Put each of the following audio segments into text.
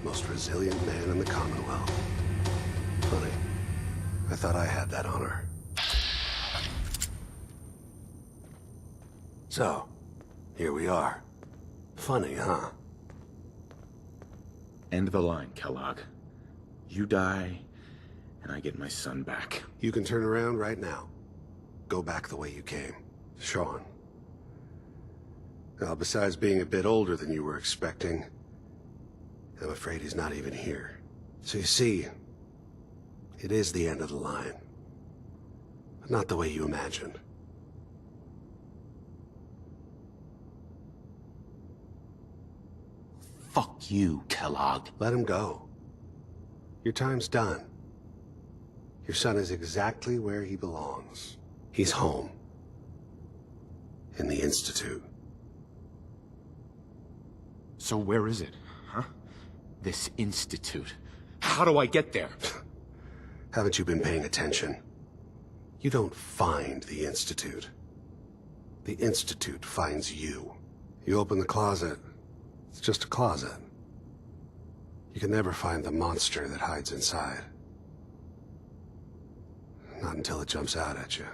Most resilient man in the Commonwealth. Funny. I thought I had that honor. So, here we are. Funny, huh? End of the line, Kellogg. You die, and I get my son back. You can turn around right now. Go back the way you came. Sean. Now, besides being a bit older than you were expecting, I'm afraid he's not even here. So you see, it is the end of the line. But not the way you imagined. Fuck you, Kellogg. Let him go. Your time's done. Your son is exactly where he belongs. He's home. In the Institute. So where is it, huh? This institute. How do I get there? Haven't you been paying attention? You don't find the Institute. The Institute finds you. You open the closet, it's just a closet. You can never find the monster that hides inside. Not until it jumps out at you.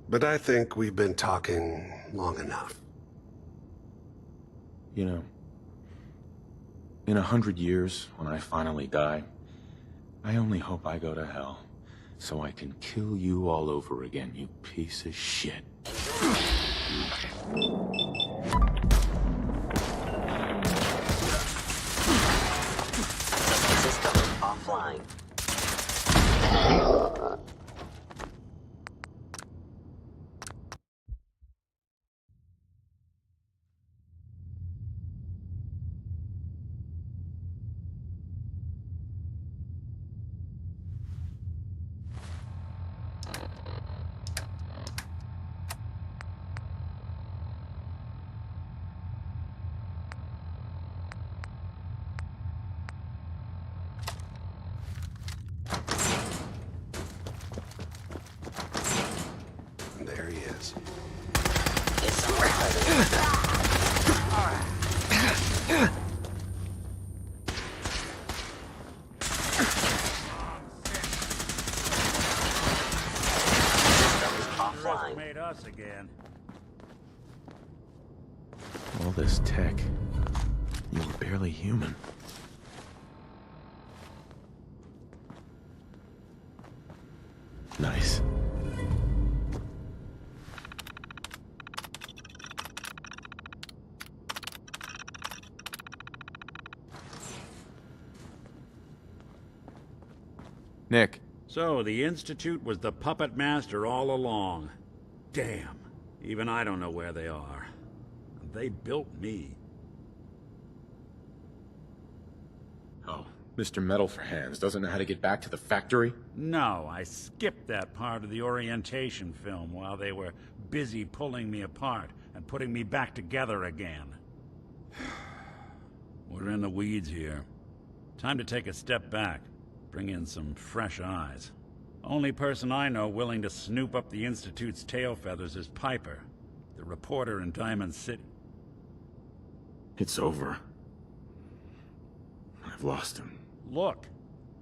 But I think we've been talking long enough. You know, in 100 years, when I finally die, I only hope I go to hell, so I can kill you all over again, you piece of shit. System offline. And there he is. It's somewhere. Offline. Made us again. All this tech. You were barely human. Nice. Nick. So, the Institute was the puppet master all along. Damn. Even I don't know where they are. They built me. Oh, Mr. Metal for Hands doesn't know how to get back to the factory? No, I skipped that part of the orientation film while they were busy pulling me apart and putting me back together again. We're in the weeds here. Time to take a step back. Bring in some fresh eyes. Only person I know willing to snoop up the Institute's tail feathers is Piper, the reporter in Diamond City. It's over. I've lost him. Look,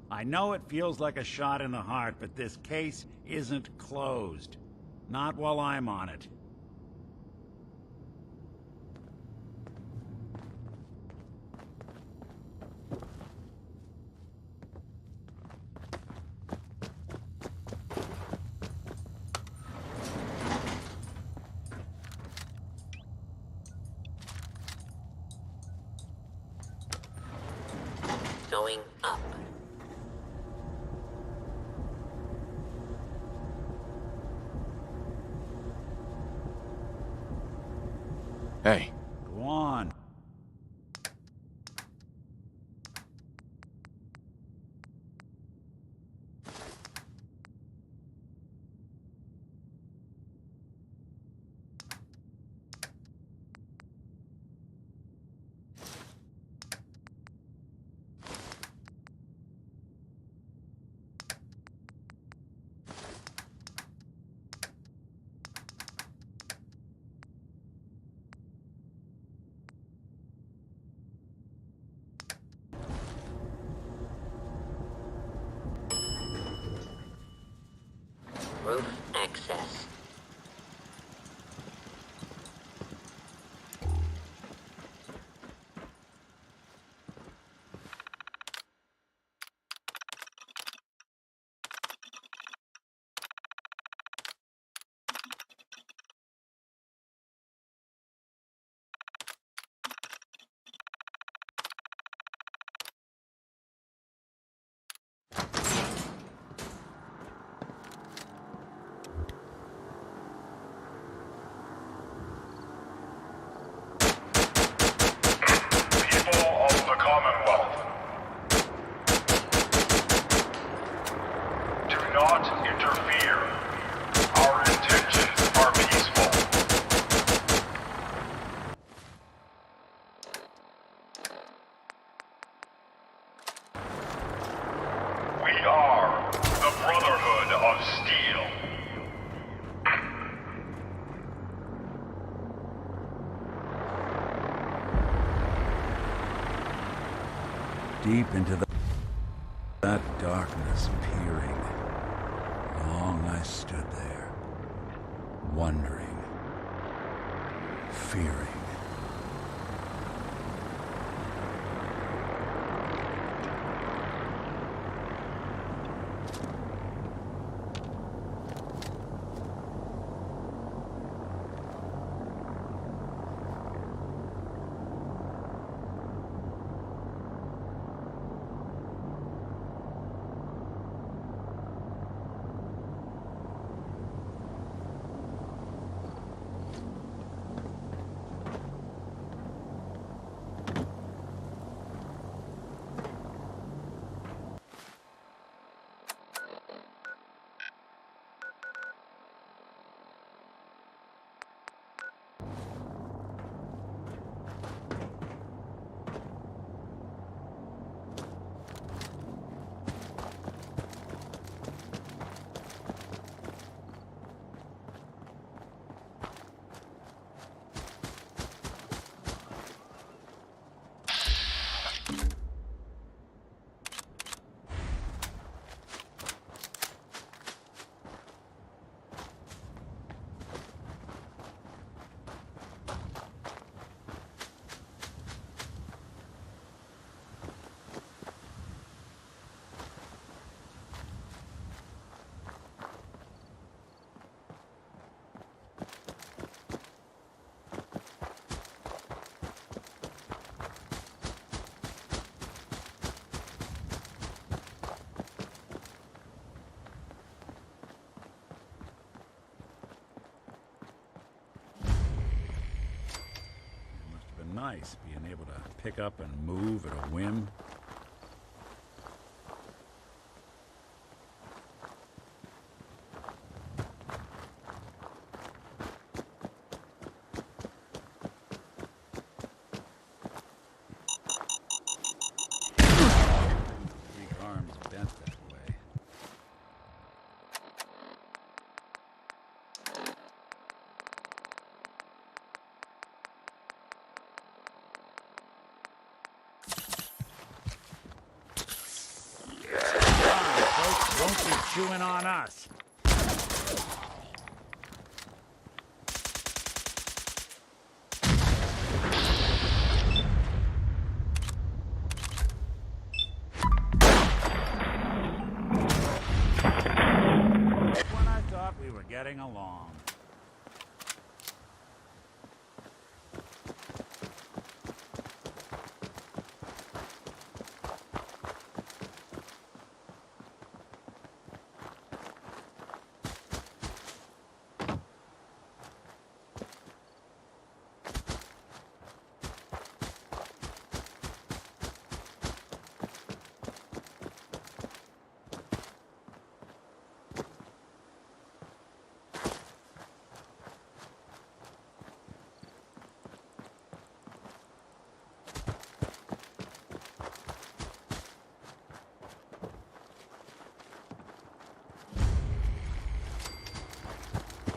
I know it feels like a shot in the heart, but this case isn't closed. Not while I'm on it. Going up. Hey. Go on. Roof access. People of the Commonwealth, do not interfere. Our intentions are peaceful. We are the Brotherhood of Steel. Deep into that darkness peering. Long I stood there, wondering, fearing. Nice being able to pick up and move at a whim. Weak arms bent that way. Don't be chewing on us. When I thought we were getting along.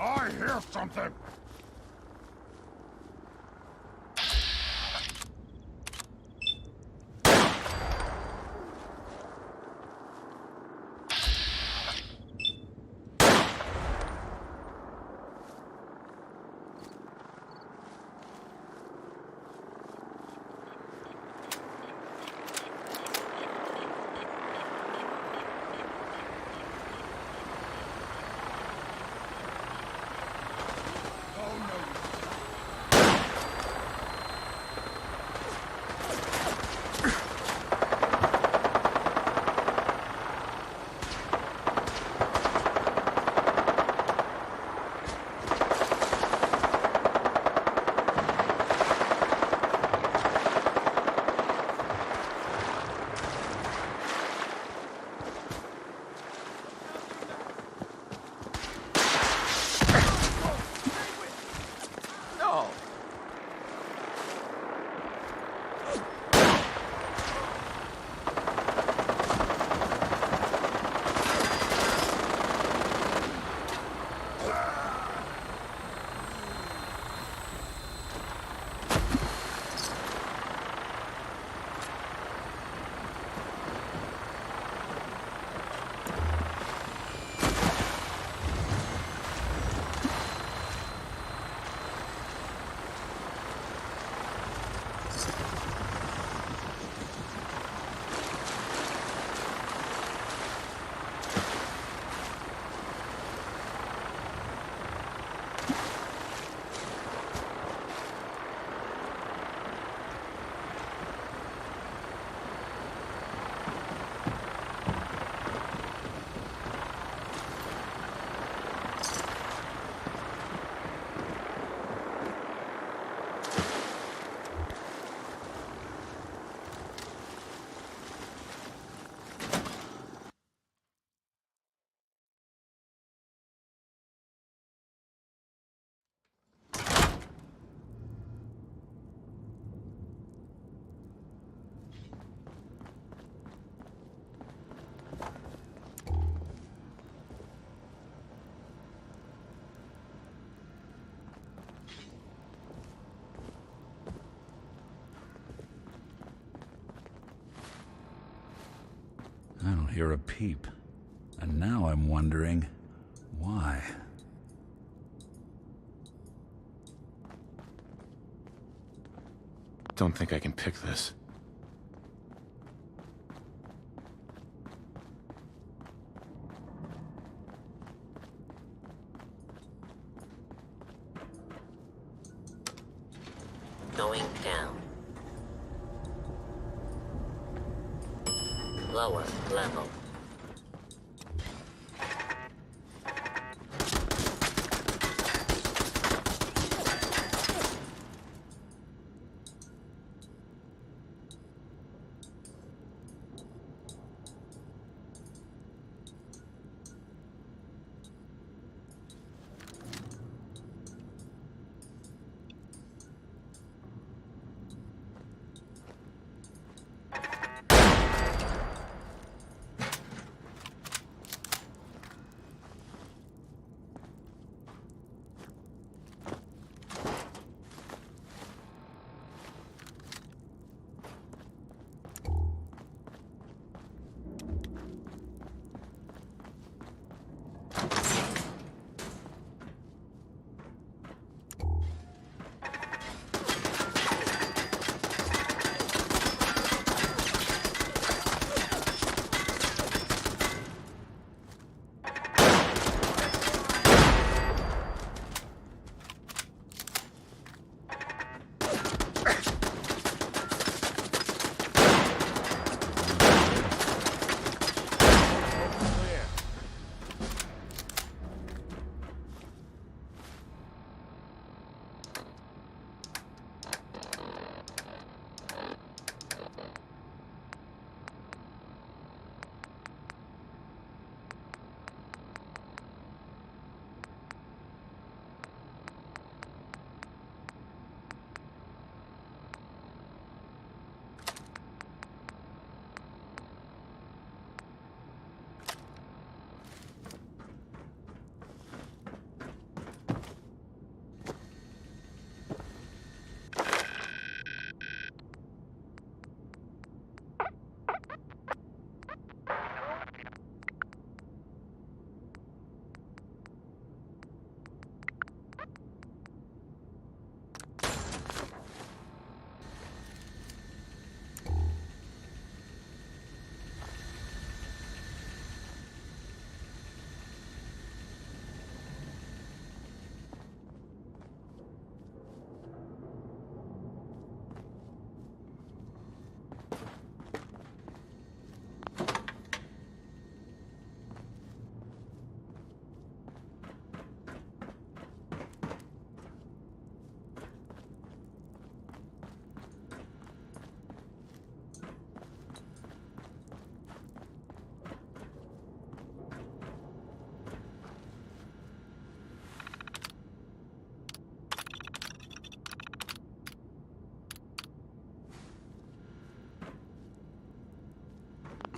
I hear something! I don't hear a peep. And now I'm wondering why. Don't think I can pick this. Going down. Lower level.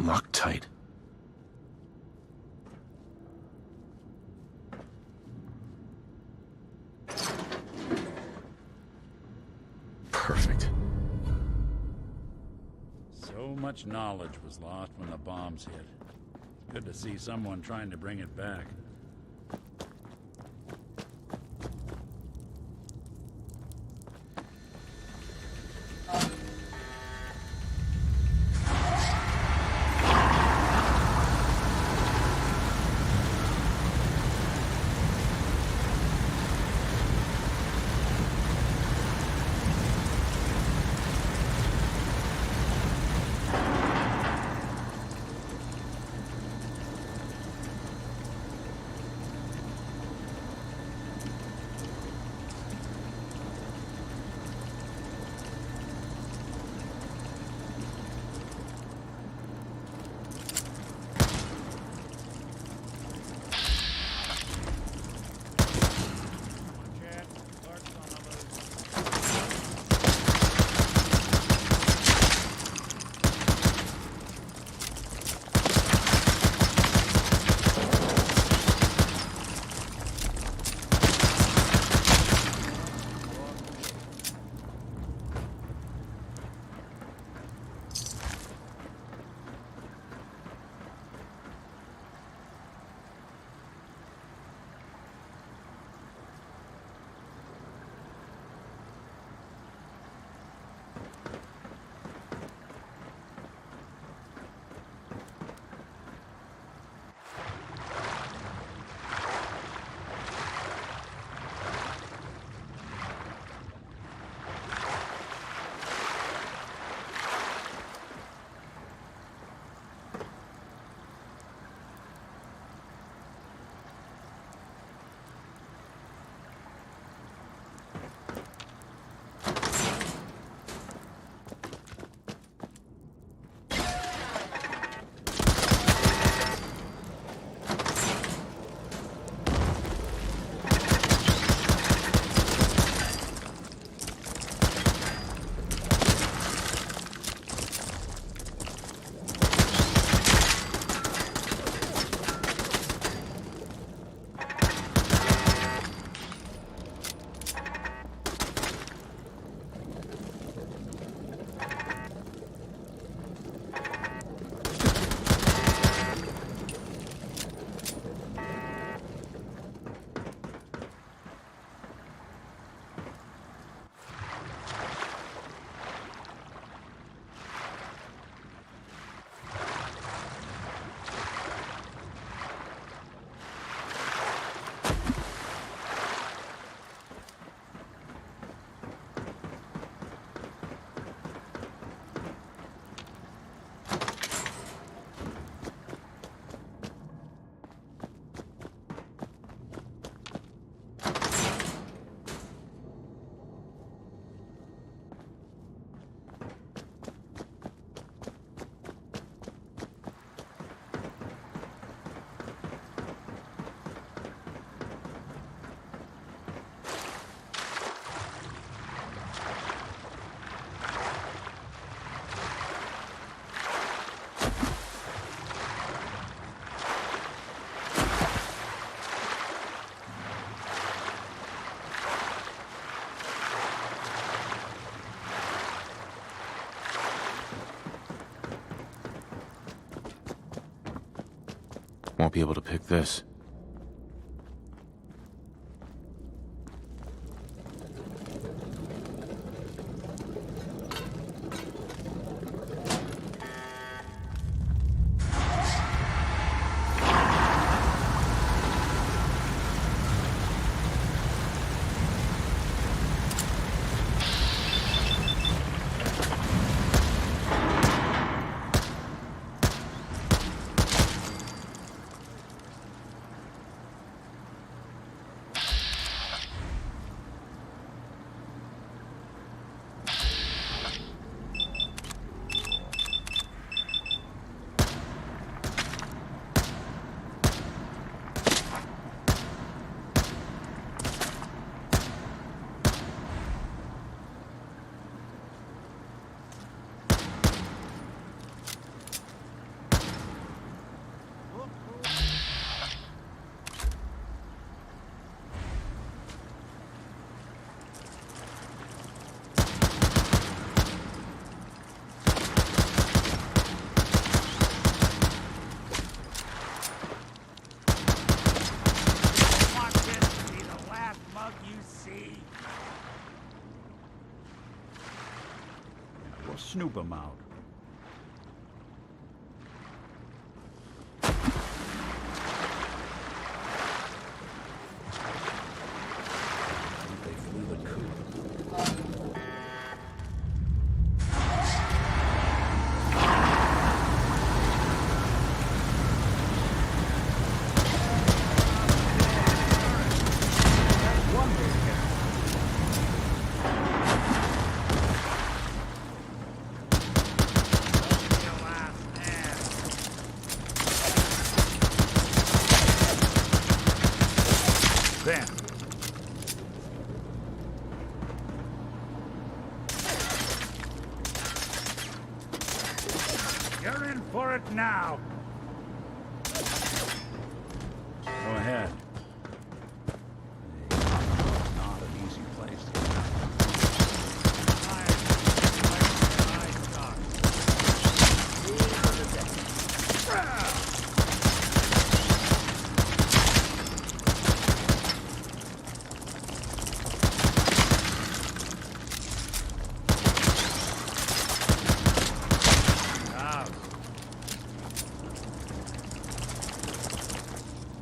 Loctite. Perfect. So much knowledge was lost when the bombs hit. It's good to see someone trying to bring it back. Won't be able to pick this. Want this to be the last mug you see? We'll snoop him out. They flew the coop. There. You're in for it now. Go ahead. Not an easy place to go.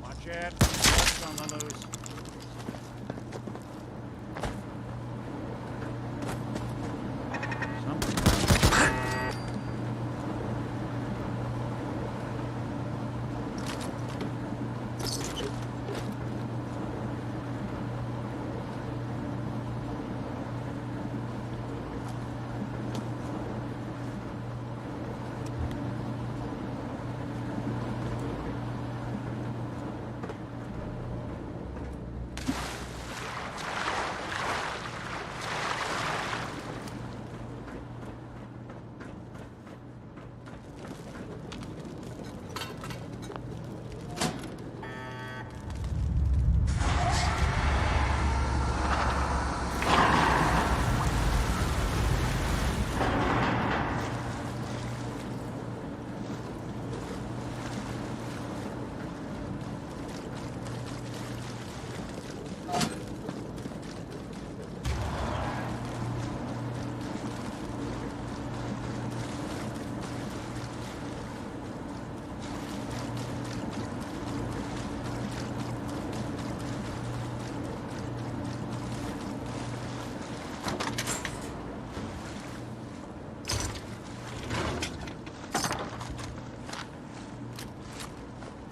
Watch it. It's on the loose.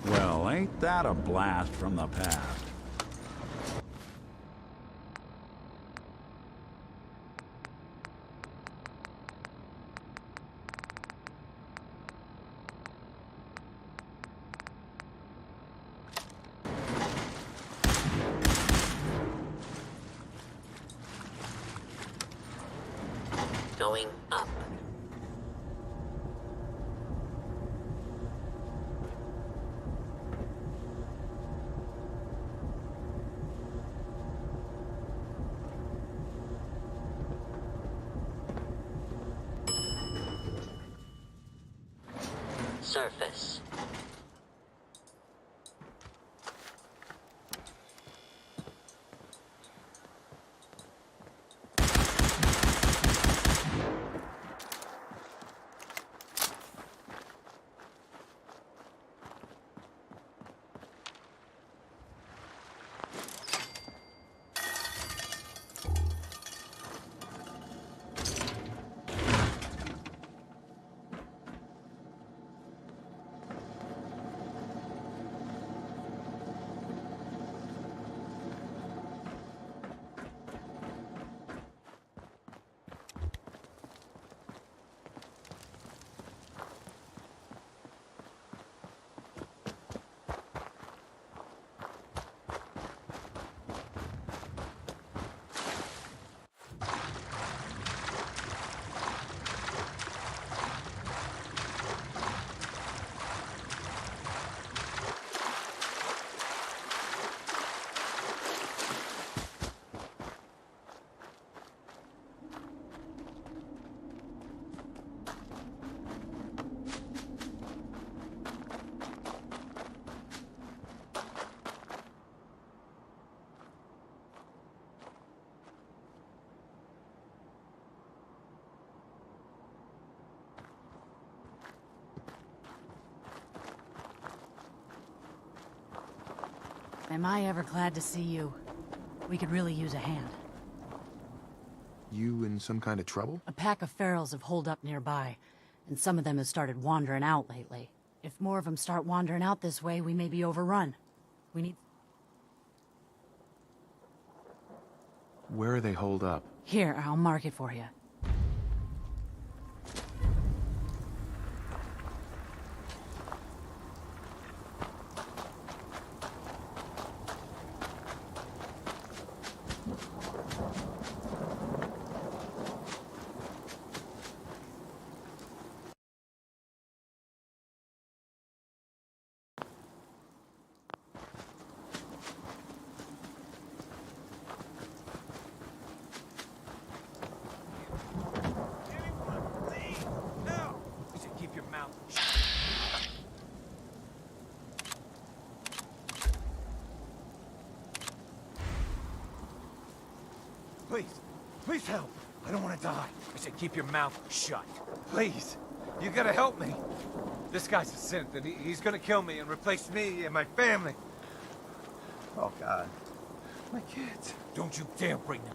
Well, ain't that a blast from the past? Going up. Surface. Am I ever glad to see you? We could really use a hand. You in some kind of trouble? A pack of ferals have holed up nearby, and some of them have started wandering out lately. If more of them start wandering out this way, we may be overrun. We need... Where are they holed up? Here, I'll mark it for you. Please, please help. I don't want to die. I said keep your mouth shut. Please, you gotta help me. This guy's a synth, and he's gonna kill me and replace me and my family. Oh, God. My kids. Don't you dare bring them.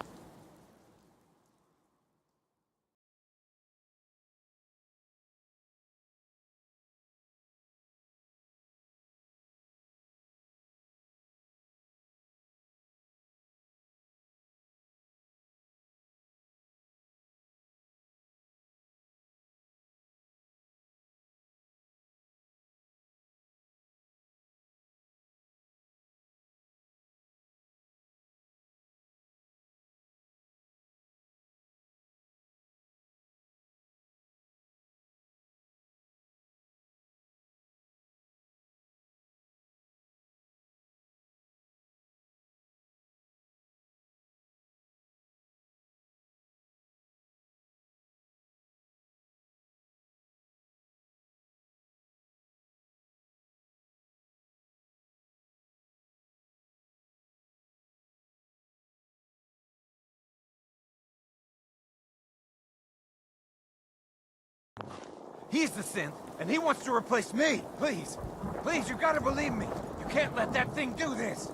He's the synth, and he wants to replace me. Please, please, you gotta believe me. You can't let that thing do this.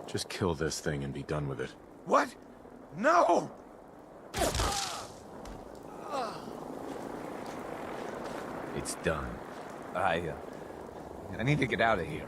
Just kill this thing and be done with it. What? No! It's done. I need to get out of here.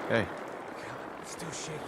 Hey, God, it's still shaking.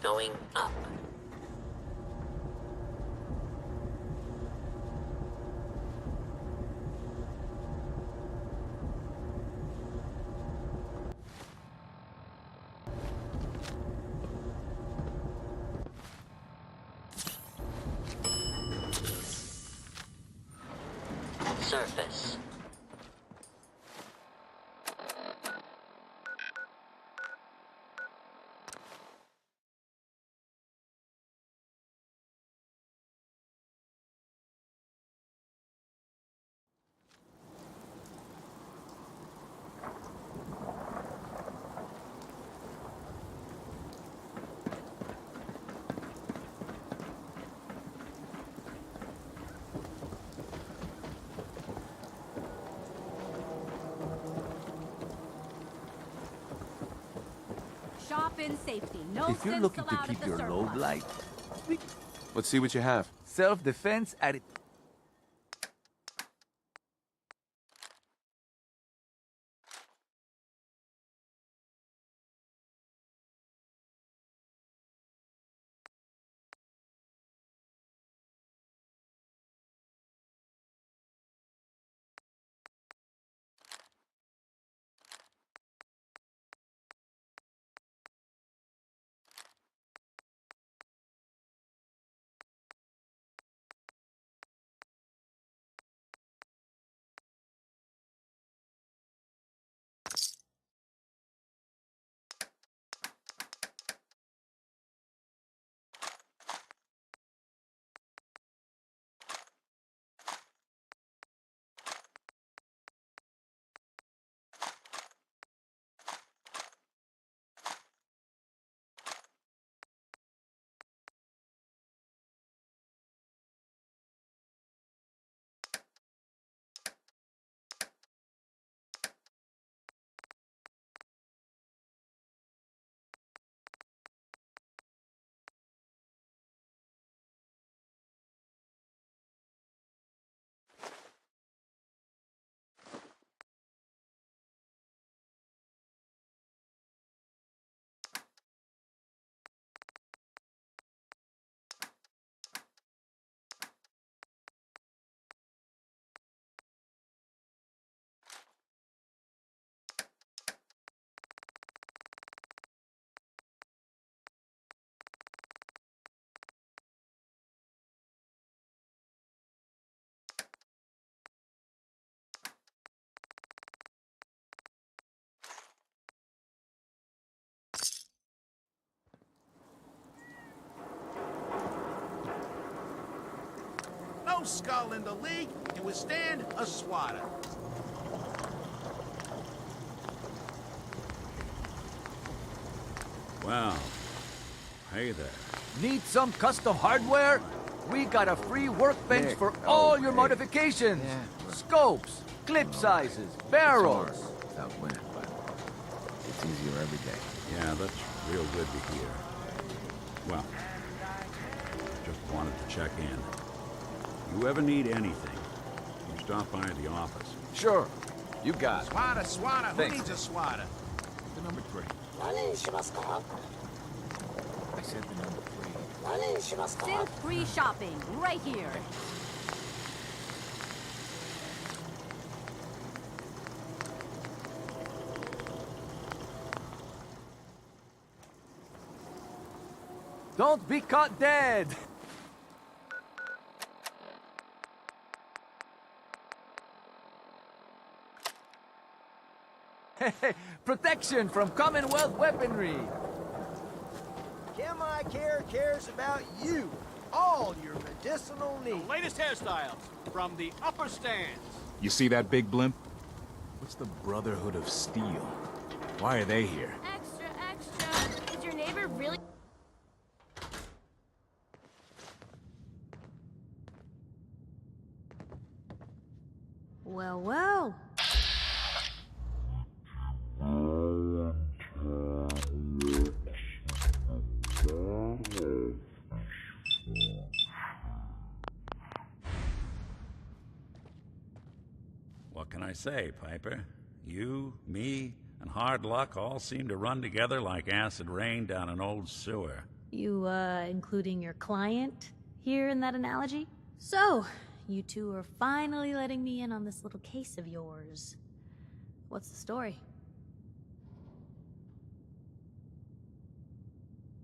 Going up. surface. Shop in safety. No If you're sense looking to allowed keep at the your load surplus. light, Let's see what you have. self-defense at it. No skull in the league can withstand a swatter. Wow. Hey there. Need some custom hardware? We got a free workbench Nick, for all your hey. modifications. Yeah. Scopes, clip sizes, barrels. Without winning, but it's easier every day. Yeah, that's real good to hear. Well, just wanted to check in. You ever need anything, you stop by the office. Sure, you got it. Swatter, swatter. Who Thanks. needs a swatter? The number 3. 何にしますか? I said the number 3. 何にしますか? Synth free shopping right here. Don't be caught dead. Protection from Commonwealth weaponry. Care cares about you. All your medicinal needs. Latest hairstyles from the upper stands. You see that big blimp? What's the Brotherhood of Steel? Why are they here? Extra, extra. Is your neighbor really? Well, well. What can I say, Piper? You, me, and hard luck all seem to run together like acid rain down an old sewer. You, including your client here in that analogy? So, you two are finally letting me in on this little case of yours. What's the story?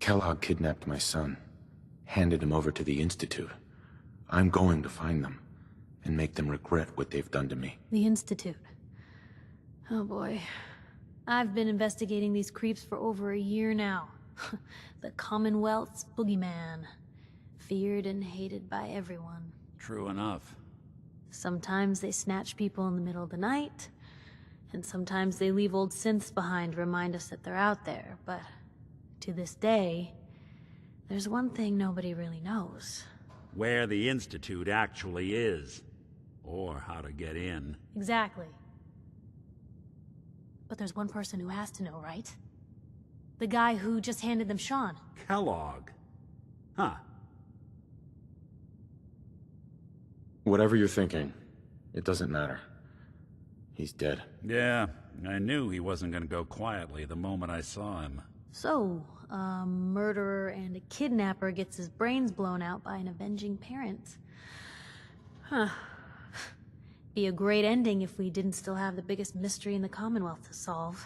Kellogg kidnapped my son, handed him over to the Institute. I'm going to find them and make them regret what they've done to me. The Institute. Oh boy. I've been investigating these creeps for over a year now. The Commonwealth's boogeyman. Feared and hated by everyone. True enough. Sometimes they snatch people in the middle of the night, and sometimes they leave old synths behind to remind us that they're out there, but to this day, there's one thing nobody really knows. Where the Institute actually is. Or how to get in. Exactly. But there's one person who has to know, right? The guy who just handed them Sean. Kellogg. Huh. Whatever you're thinking, it doesn't matter. He's dead. Yeah, I knew he wasn't gonna go quietly the moment I saw him. So, a murderer and a kidnapper gets his brains blown out by an avenging parent. Huh. Be a great ending if we didn't still have the biggest mystery in the Commonwealth to solve.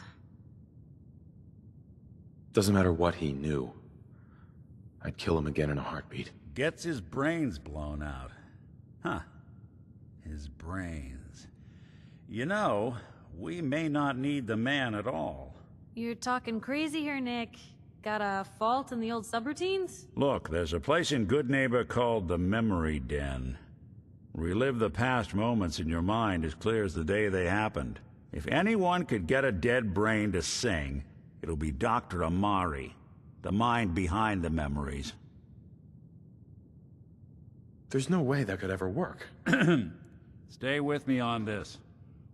Doesn't matter what he knew. I'd kill him again in a heartbeat. Gets his brains blown out. Huh. His brains. You know, we may not need the man at all. You're talking crazy here, Nick. Got a fault in the old subroutines? Look, there's a place in Good Neighbor called the Memory Den. Relive the past moments in your mind as clear as the day they happened. If anyone could get a dead brain to sing, it'll be Dr. Amari, the mind behind the memories. There's no way that could ever work. Stay with me on this.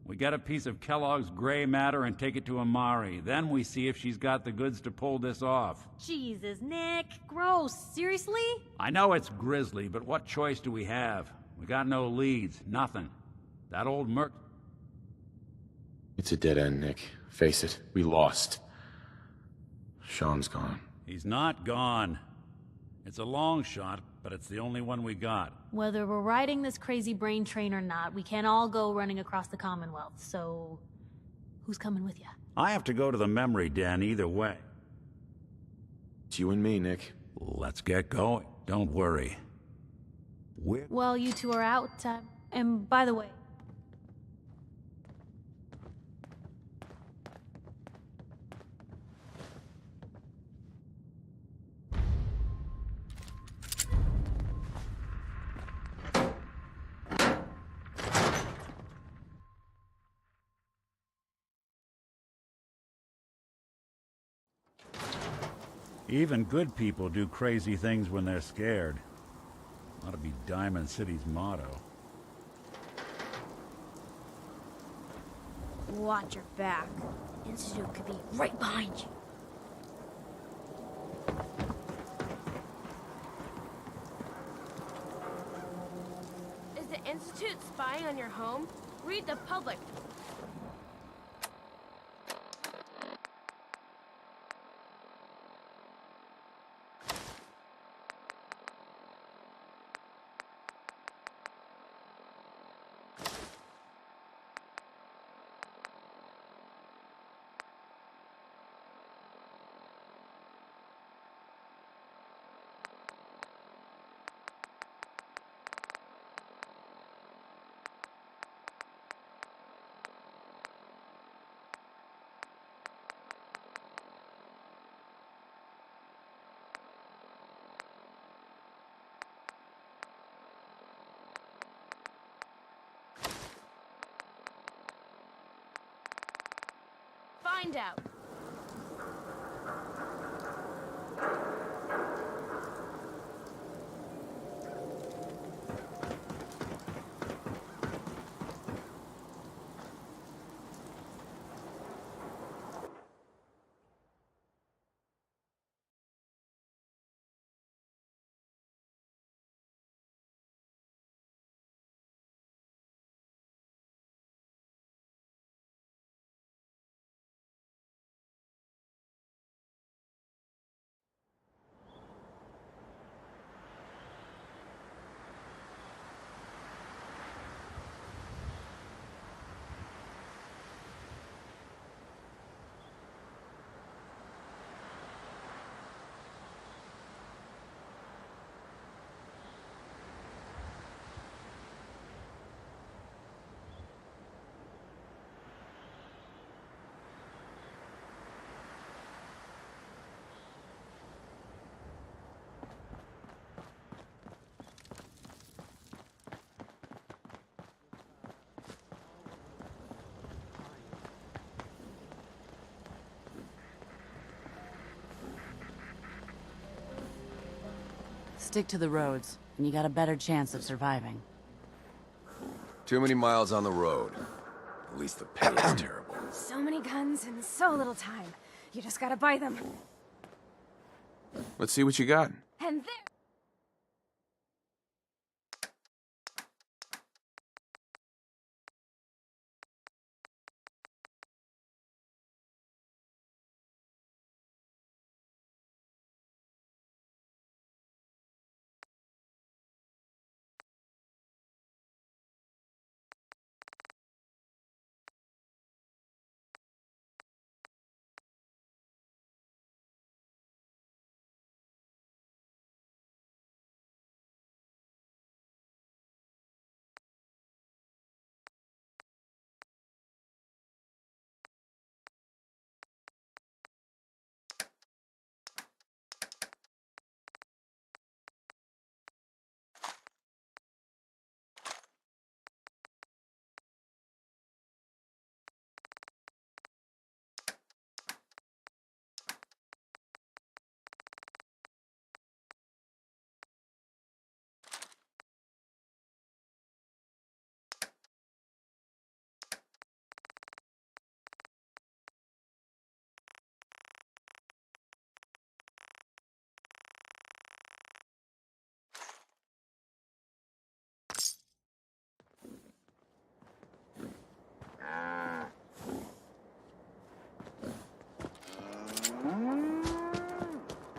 We get a piece of Kellogg's gray matter and take it to Amari. Then we see if she's got the goods to pull this off. Jesus, Nick. Gross. Seriously? I know it's grisly, but what choice do we have? We got no leads, nothing. That old merc... It's a dead end, Nick. Face it, we lost. Sean's gone. He's not gone. It's a long shot, but it's the only one we got. Whether we're riding this crazy brain train or not, we can't all go running across the Commonwealth, so... who's coming with you? I have to go to the Memory Den either way. It's you and me, Nick. Let's get going. Don't worry. Well, you two are out, and by the way... Even good people do crazy things when they're scared. Ought to be Diamond City's motto. Watch your back. Institute could be right behind you. Is the Institute spying on your home? Read the public. Find out. Stick to the roads, and you got a better chance of surviving. Too many miles on the road. At least the pay is terrible. So many guns and so little time. You just gotta buy them. Let's see what you got. And there...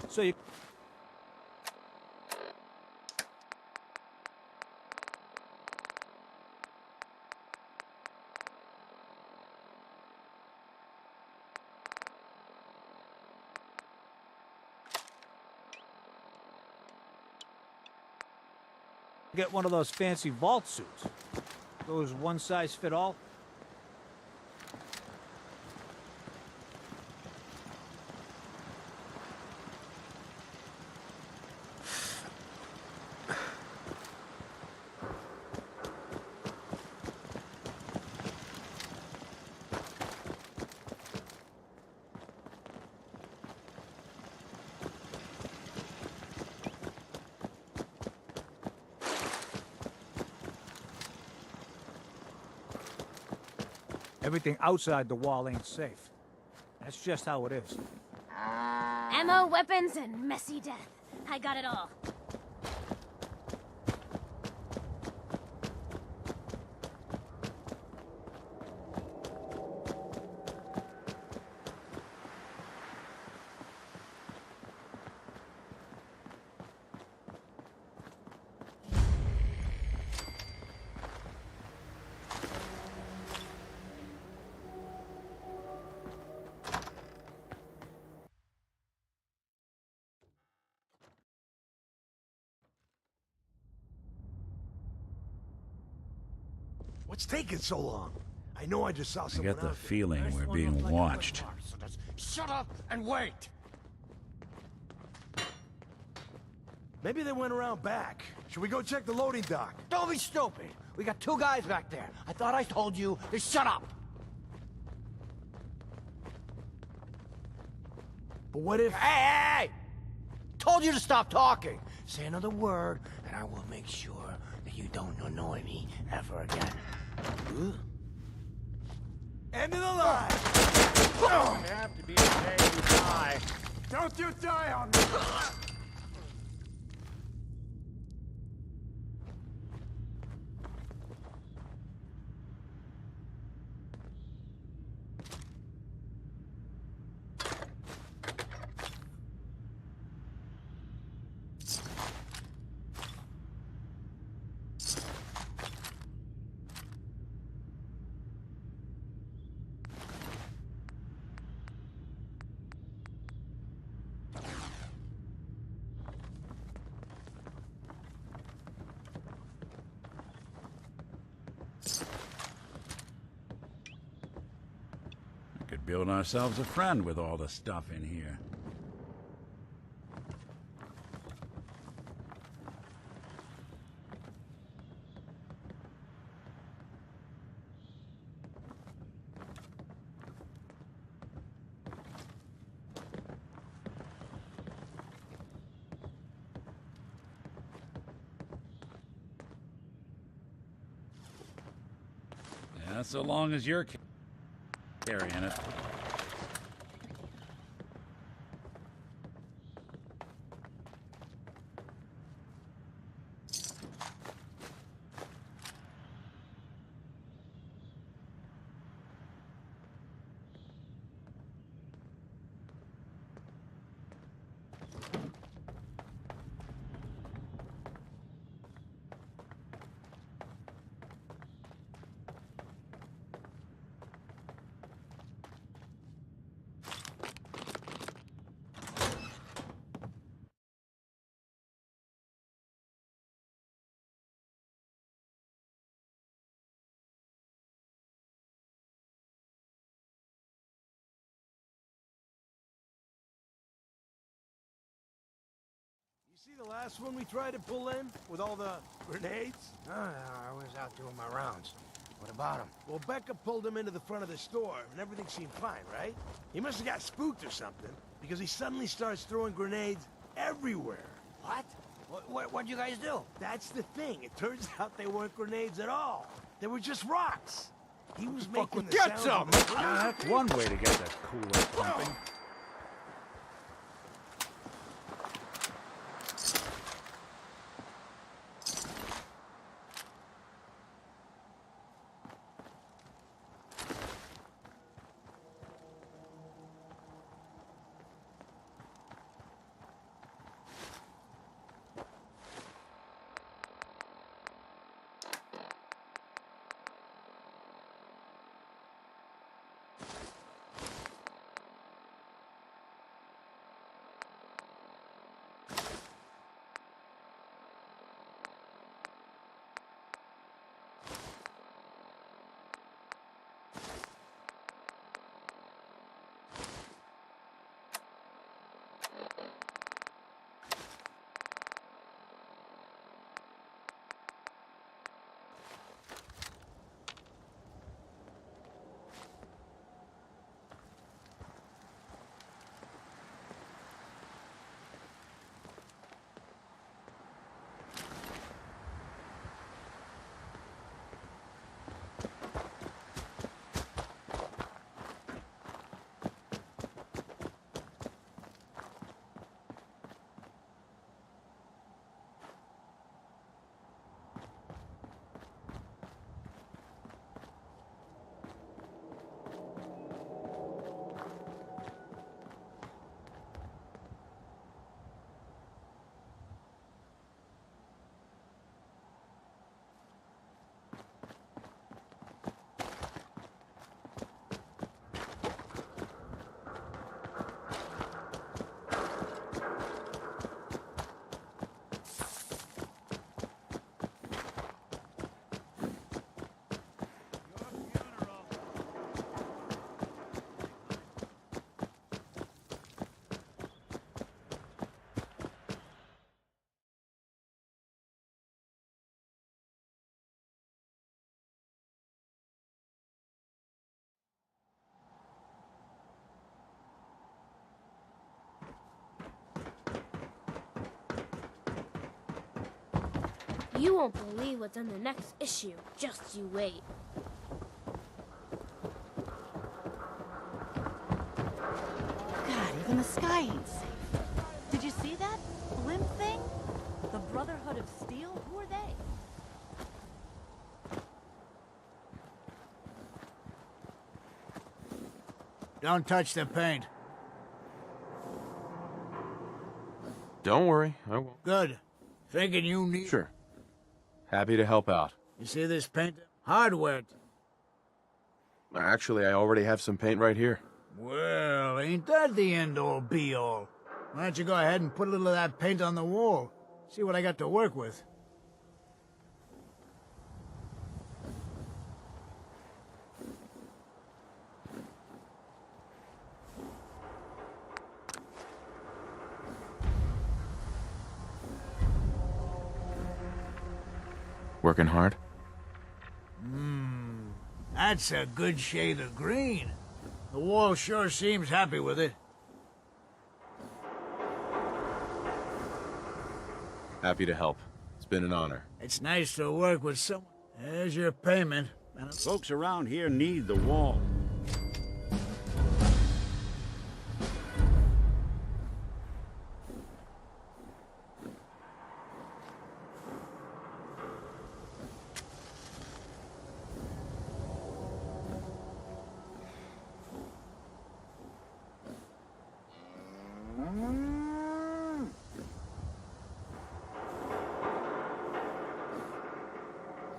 So you... Get one of those fancy vault suits. Those one-size-fit-all. Everything outside the wall ain't safe. That's just how it is. Ammo, weapons, and messy death. I got it all. What's taking so long? I know I just saw I someone get the out feeling there. we're being watched. Shut up and wait! Maybe they went around back. Should we go check the loading dock? Don't be stupid! We got two guys back there. I thought I told you to shut up! But what if... Hey! Told you to stop talking! Say another word, and I will make sure that you don't annoy me ever again. End of the line! You have to be the day you die. Don't you die on me! Could build ourselves a friend with all the stuff in here. So long as you're carrying it. You see the last one we tried to pull in? With all the grenades? No, I was out doing my rounds. What about him? Well, Becca pulled him into the front of the store, and everything seemed fine, right? He must have got spooked or something, because he suddenly starts throwing grenades everywhere. What? What'd you guys do? That's the thing. It turns out they weren't grenades at all. They were just rocks. He was making the Get sound some! That's one way to get that cooler pumping. You won't believe what's in the next issue. Just you wait. God, even the sky ain't safe. Did you see that? Blimp thing? The Brotherhood of Steel? Who are they? Don't touch the paint. Don't worry, I won't. Good. Thinking you need... Sure. Happy to help out. You see this paint? Hardware. Actually, I already have some paint right here. Well, ain't that the end-all, be-all? Why don't you go ahead and put a little of that paint on the wall? See what I got to work with. Working hard? That's a good shade of green. The wall sure seems happy with it. Happy to help. It's been an honor. It's nice to work with someone. There's your payment. And folks around here need the wall.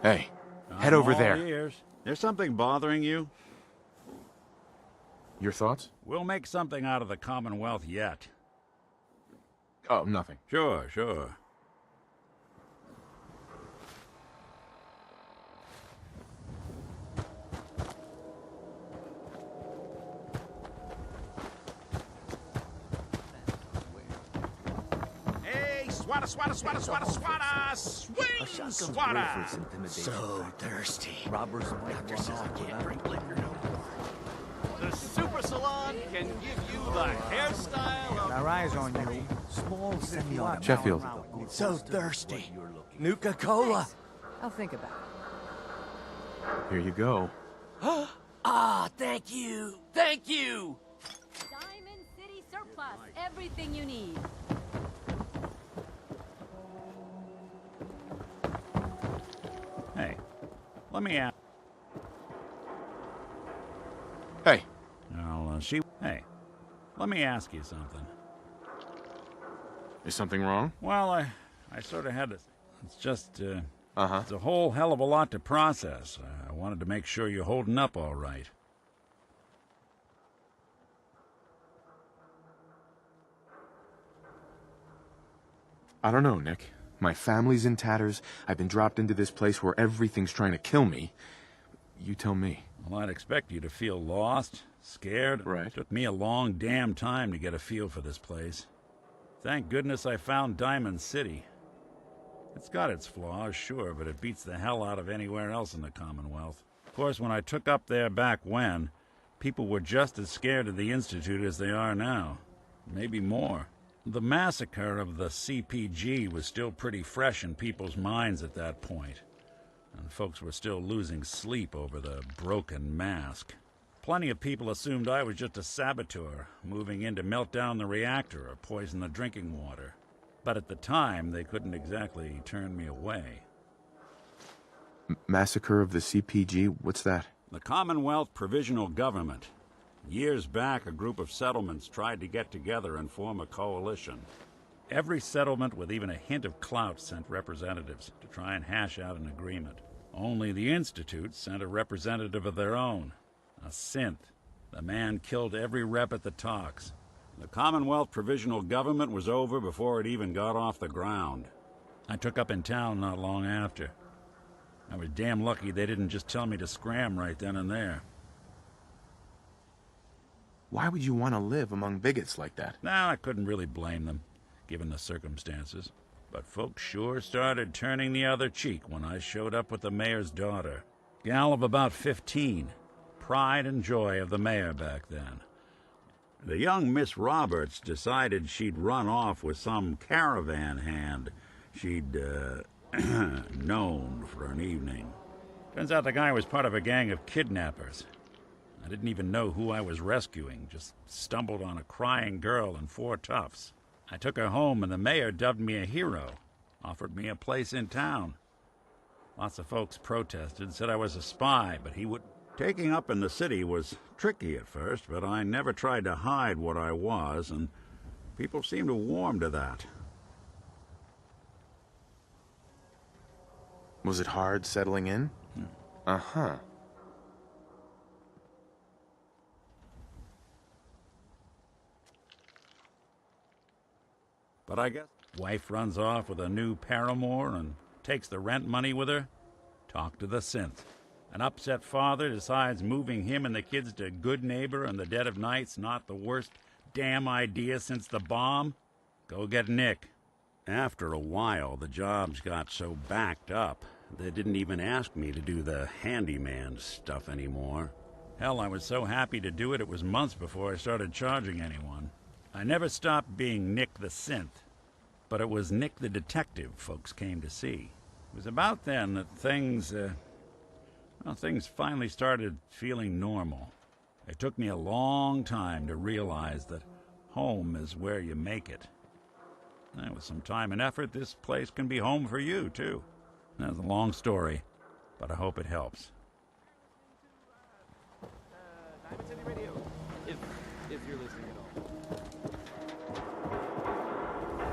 Hey, head over I'm all there. ears. There's something bothering you? Your thoughts? We'll make something out of the Commonwealth yet. Oh, nothing. Sure, sure. Hey, swata, swata, swata, swata, swata! Swing, swata! So thirsty. Robbers Doctor says I can't drink liquor no more. The Super Salon can give you the hairstyle Our eyes on you. Small semi-automatic. Sheffield. So thirsty. Nuka-Cola. I'll think about Here you go. Ah, thank you. Thank you. Diamond City Surplus. Everything you need. Hey, let me ask. Hey. Hey, let me ask you something. Is something wrong? Well, I sort of had to. It's just, Uh-huh. it's a whole hell of a lot to process. I wanted to make sure you're holding up all right. I don't know, Nick. My family's in tatters. I've been dropped into this place where everything's trying to kill me. You tell me. Well, I'd expect you to feel lost, scared. Right. It took me a long damn time to get a feel for this place. Thank goodness I found Diamond City. It's got its flaws, sure, but it beats the hell out of anywhere else in the Commonwealth. Of course, when I took up there back when, people were just as scared of the Institute as they are now. Maybe more. The massacre of the CPG was still pretty fresh in people's minds at that point, and folks were still losing sleep over the broken mask. Plenty of people assumed I was just a saboteur, moving in to melt down the reactor or poison the drinking water. But at the time, they couldn't exactly turn me away. Massacre of the CPG? What's that? The Commonwealth Provisional Government. Years back, a group of settlements tried to get together and form a coalition. Every settlement with even a hint of clout sent representatives to try and hash out an agreement. Only the Institute sent a representative of their own, a synth. The man killed every rep at the talks. The Commonwealth Provisional Government was over before it even got off the ground. I took up in town not long after. I was damn lucky they didn't just tell me to scram right then and there. Why would you want to live among bigots like that? Nah, I couldn't really blame them, given the circumstances. But folks sure started turning the other cheek when I showed up with the mayor's daughter. Gal of about 15. Pride and joy of the mayor back then. The young Miss Roberts decided she'd run off with some caravan hand she'd, known for an evening. Turns out the guy was part of a gang of kidnappers. I didn't even know who I was rescuing, just stumbled on a crying girl and 4 toughs. I took her home and the mayor dubbed me a hero, offered me a place in town. Lots of folks protested, said I was a spy, but he would... Taking up in the city was tricky at first, but I never tried to hide what I was, and people seemed to warm to that. Was it hard settling in? Uh-huh. But I guess wife runs off with a new paramour and takes the rent money with her. Talk to the synth. An upset father decides moving him and the kids to Good Neighbor in the dead of night's not the worst damn idea since the bomb. Go get Nick. After a while, the jobs got so backed up, they didn't even ask me to do the handyman stuff anymore. Hell, I was so happy to do it, it was months before I started charging anyone. I never stopped being Nick the Synth, but it was Nick the Detective folks came to see. It was about then that things, Well, things finally started feeling normal. It took me a long time to realize that home is where you make it. And with some time and effort, this place can be home for you, too. That's a long story, but I hope it helps. Diamond City Radio, if you're listening at all.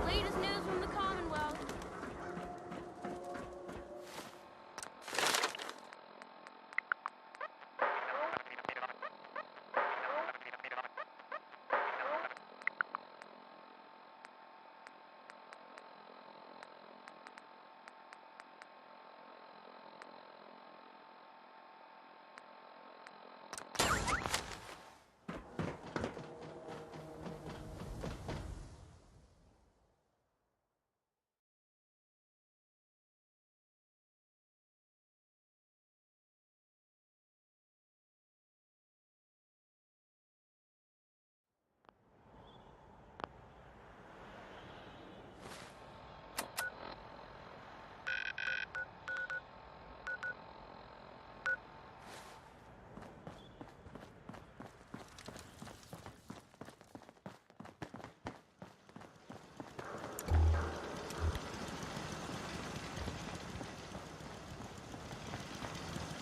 Latest news from the Commonwealth.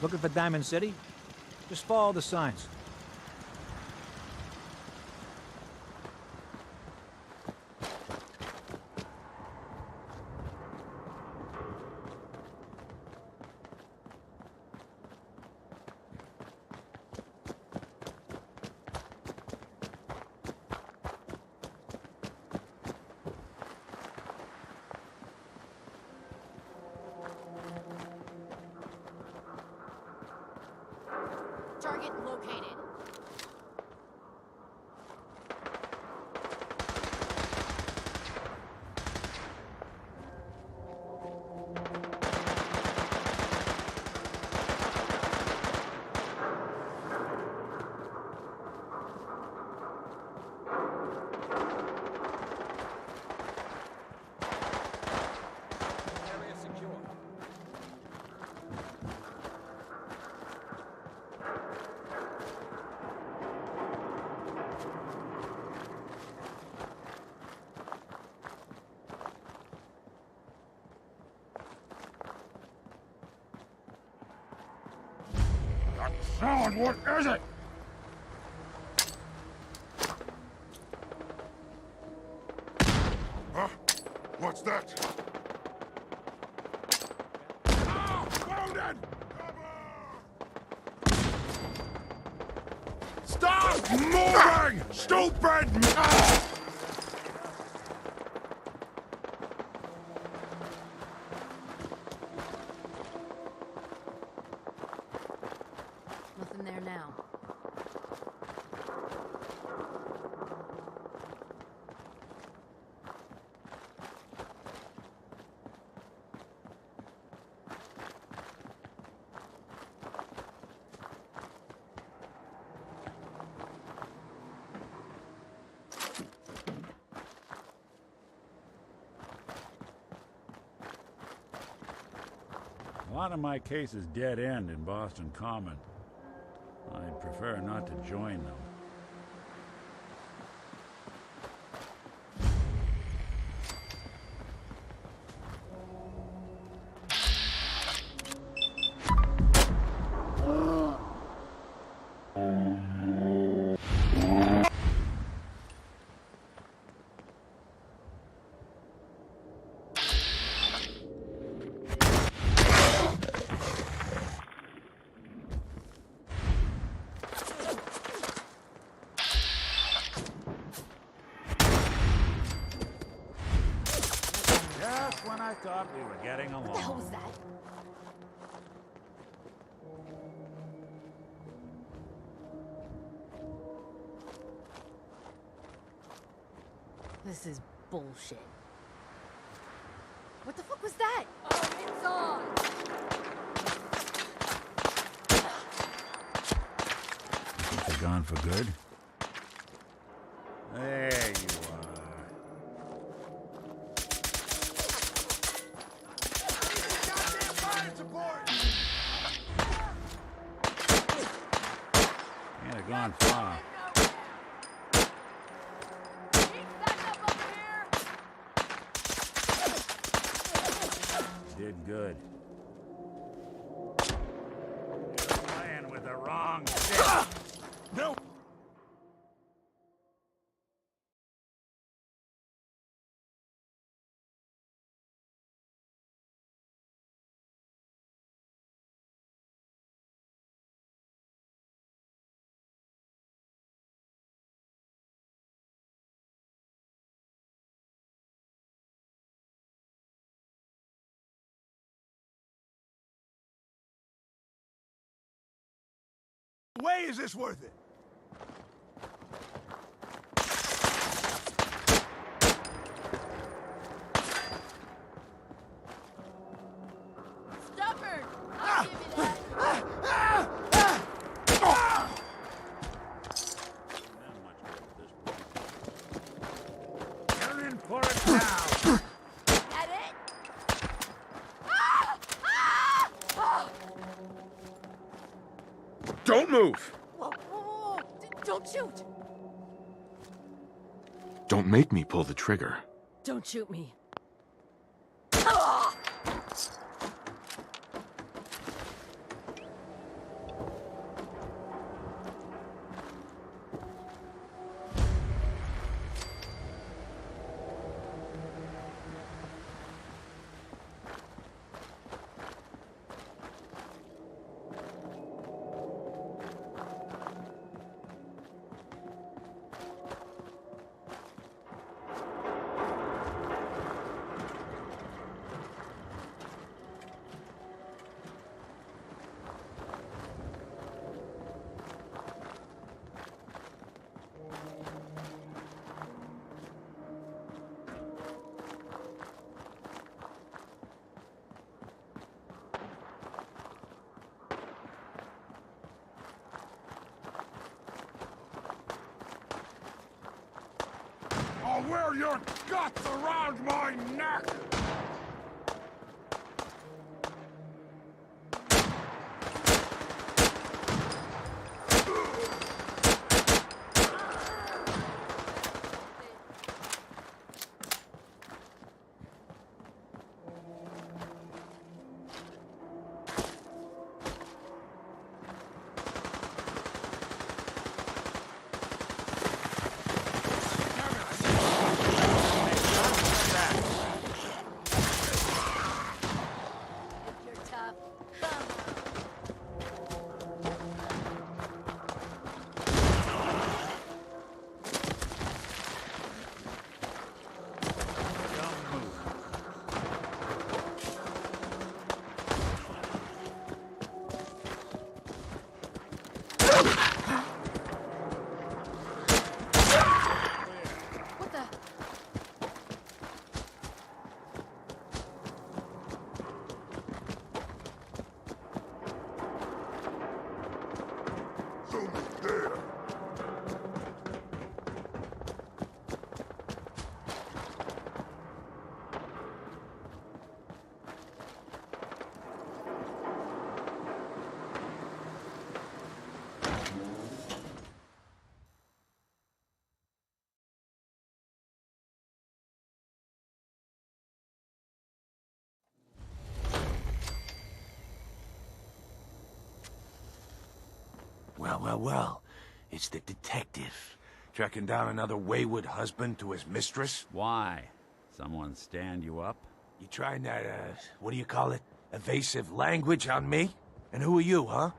Looking for Diamond City? Just follow the signs. Target located. Area secure. Sound, what is it? Huh? What's that? Ah! Wounded! Stop moving! Stupid! Ah! Nothing there now. A lot of my cases dead end in Boston Common. I'd prefer not to join them. Just when I thought we were getting along. What the hell was that? This is bullshit. What the fuck was that? Oh, it's on! Think they're gone for good? There you are. did good. You're playing with the wrong shit. No! Way is this worth it? Stubborn! I'll give you that. You're in for it now. That it? Ah! Ah! Ah! Don't move! Whoa, whoa, whoa, whoa. Don't shoot! Don't make me pull the trigger. Don't shoot me. I'll wear your guts around my neck! You're tough. What the? Someone's there! Well. It's the detective. Tracking down another wayward husband to his mistress? Why? Someone stand you up? You trying that, what do you call it? Evasive language on me? And who are you, huh?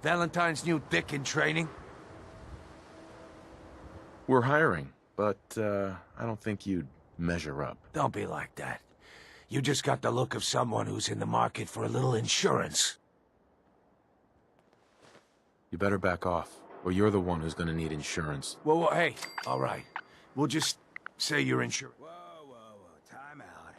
Valentine's new dick in training? We're hiring, but, I don't think you'd measure up. Don't be like that. You just got the look of someone who's in the market for a little insurance. You better back off, or you're the one who's gonna need insurance. Well, hey, all right. We'll just say you're insured. Whoa, time out.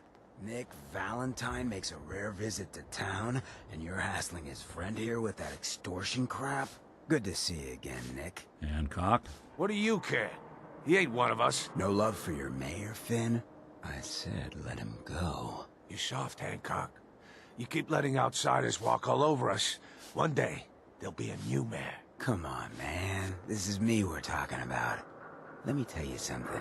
Nick Valentine makes a rare visit to town, and you're hassling his friend here with that extortion crap? Good to see you again, Nick. Hancock? What do you care? He ain't one of us. No love for your mayor, Finn? I said let him go. You're soft, Hancock. You keep letting outsiders walk all over us. One day, there'll be a new mayor. Come on, man. This is me we're talking about. Let me tell you something.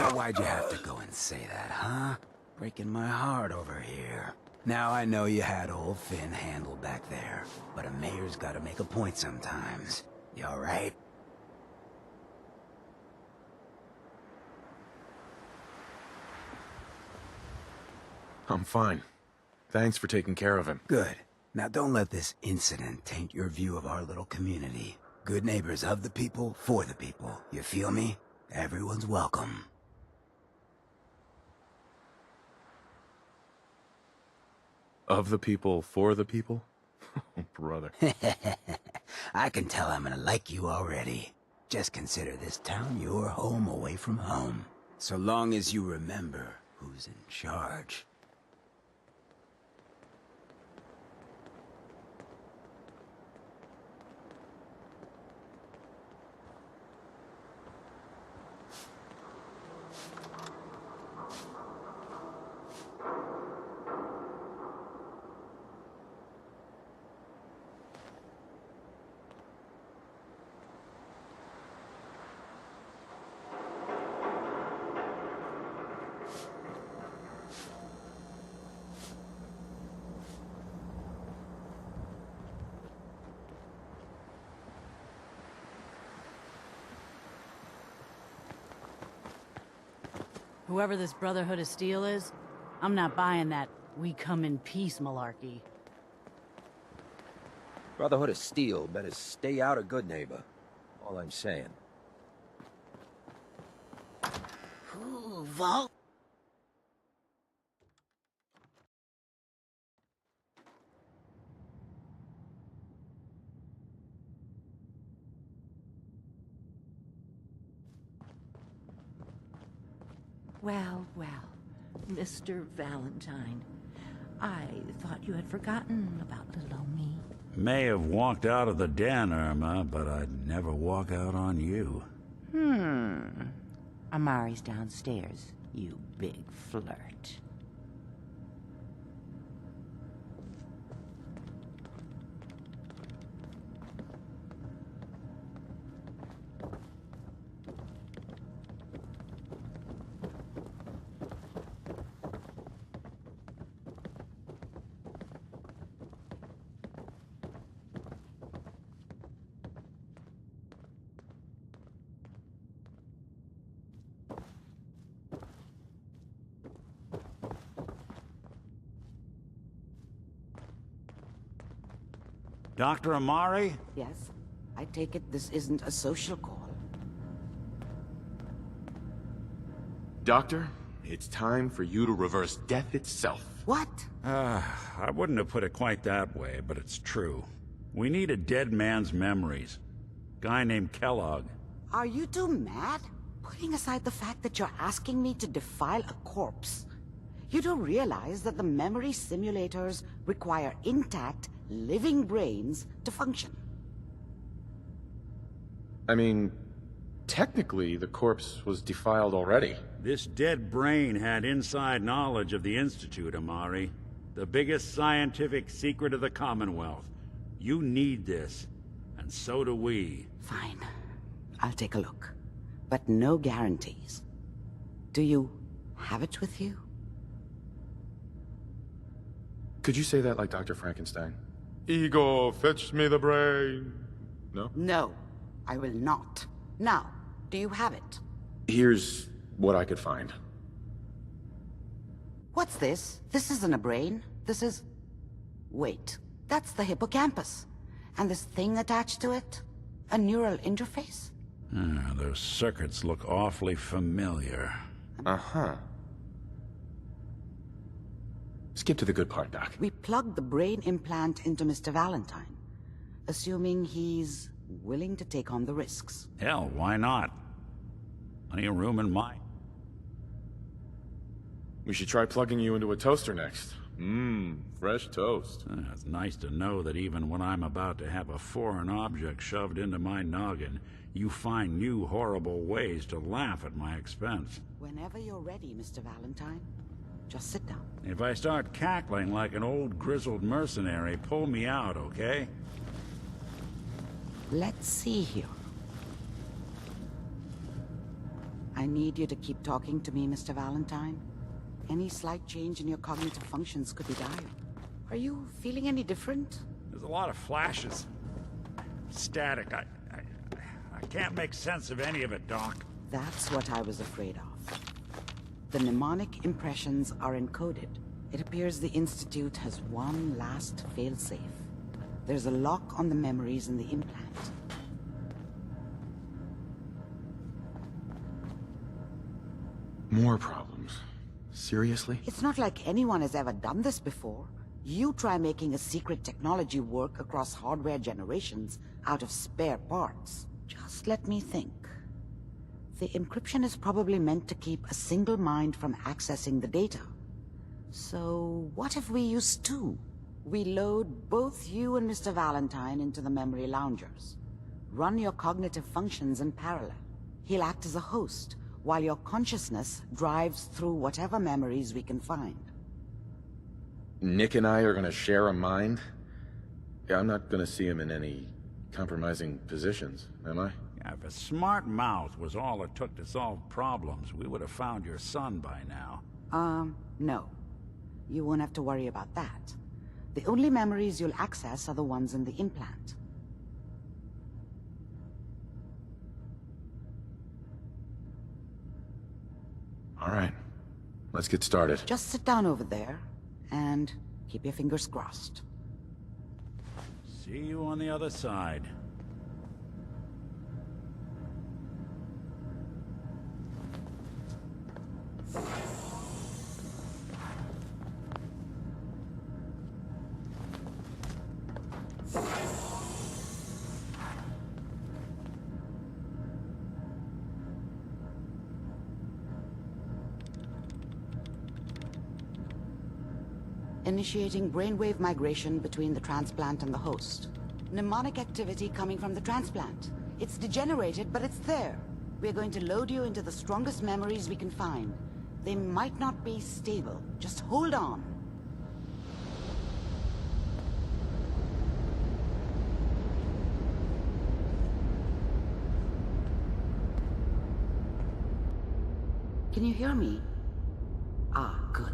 Now why'd you have to go and say that, huh? Breaking my heart over here. Now I know you had old Finn handled back there, but a mayor's gotta make a point sometimes. You alright? I'm fine. Thanks for taking care of him. Good. Now don't let this incident taint your view of our little community. Good neighbors of the people, for the people. You feel me? Everyone's welcome. Of the people, for the people? Oh, brother. I can tell I'm gonna like you already. Just consider this town your home away from home. So long as you remember who's in charge. Whoever this Brotherhood of Steel is, I'm not buying that we come in peace malarkey. Brotherhood of Steel better stay out of Good Neighbor. All I'm saying. Ooh, Vault. Well, well, Mr. Valentine. I thought you had forgotten about little old me. May have walked out of the den, Irma, but I'd never walk out on you. Amari's downstairs, you big flirt. Dr. Amari? Yes. I take it this isn't a social call. Doctor, it's time for you to reverse death itself. What? I wouldn't have put it quite that way, but it's true. We need a dead man's memories. Guy named Kellogg. Are you two mad? Putting aside the fact that you're asking me to defile a corpse, you do realize that the memory simulators require intact, living brains to function. I mean, technically, the corpse was defiled already. This dead brain had inside knowledge of the Institute, Amari. The biggest scientific secret of the Commonwealth. You need this, and so do we. Fine. I'll take a look. But no guarantees. Do you have it with you? Could you say that like Dr. Frankenstein? Ego, fetch me the brain. No? No, I will not. Now, do you have it? Here's what I could find. What's this? This isn't a brain. This is... Wait, that's the hippocampus. And this thing attached to it? A neural interface? Those circuits look awfully familiar. Uh-huh. Skip to the good part, Doc. We plugged the brain implant into Mr. Valentine, assuming he's willing to take on the risks. Hell, why not? Plenty of room in my... We should try plugging you into a toaster next. Fresh toast. It's nice to know that even when I'm about to have a foreign object shoved into my noggin, you find new horrible ways to laugh at my expense. Whenever you're ready, Mr. Valentine. Just sit down. If I start cackling like an old grizzled mercenary, pull me out, okay? Let's see here. I need you to keep talking to me, Mr. Valentine. Any slight change in your cognitive functions could be dire. Are you feeling any different? There's a lot of flashes. Static. I can't make sense of any of it, Doc. That's what I was afraid of. The mnemonic impressions are encoded. It appears the Institute has one last failsafe. There's a lock on the memories in the implant. More problems. Seriously? It's not like anyone has ever done this before. You try making a secret technology work across hardware generations out of spare parts. Just let me think. The encryption is probably meant to keep a single mind from accessing the data. So what if we use two? We load both you and Mr. Valentine into the memory loungers. Run your cognitive functions in parallel. He'll act as a host, while your consciousness drives through whatever memories we can find. Nick and I are gonna share a mind? Yeah, I'm not gonna see him in any compromising positions, am I? Yeah, if a smart mouth was all it took to solve problems, we would have found your son by now. No. You won't have to worry about that. The only memories you'll access are the ones in the implant. All right, let's get started. Just sit down over there, and keep your fingers crossed. See you on the other side. Initiating brainwave migration between the transplant and the host. Mnemonic activity coming from the transplant. It's degenerated, but it's there. We're going to load you into the strongest memories we can find. They might not be stable. Just hold on. Can you hear me? Ah, good.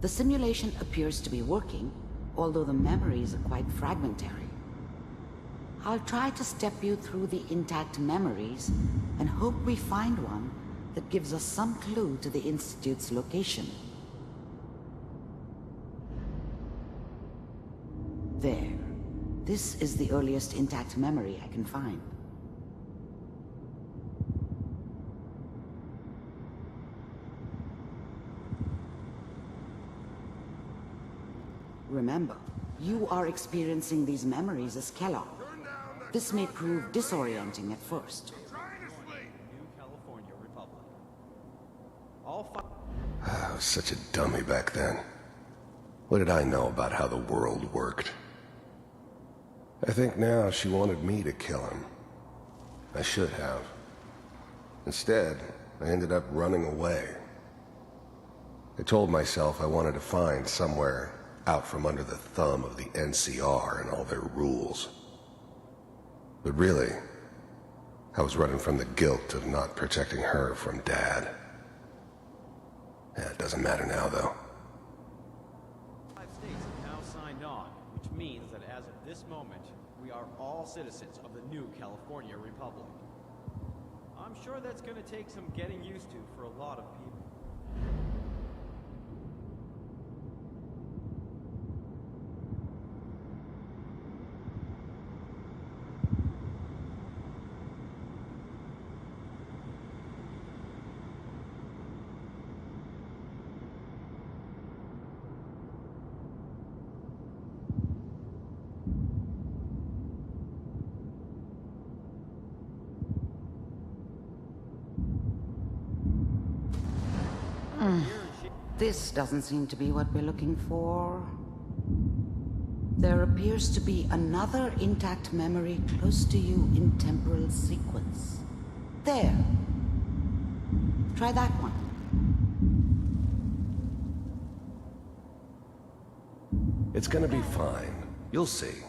The simulation appears to be working, although the memories are quite fragmentary. I'll try to step you through the intact memories and hope we find one that gives us some clue to the Institute's location. There. This is the earliest intact memory I can find. Remember, you are experiencing these memories as Kellogg. This may prove disorienting at first. I was such a dummy back then. What did I know about how the world worked? I think now she wanted me to kill him. I should have. Instead, I ended up running away. I told myself I wanted to find somewhere out from under the thumb of the NCR and all their rules. But really, I was running from the guilt of not protecting her from Dad. Yeah, it doesn't matter now, though. 5 states have now signed on, which means that as of this moment, we are all citizens of the new California Republic. I'm sure that's going to take some getting used to for a lot of people. This doesn't seem to be what we're looking for. There appears to be another intact memory close to you in temporal sequence. There. Try that one. It's gonna be fine. You'll see.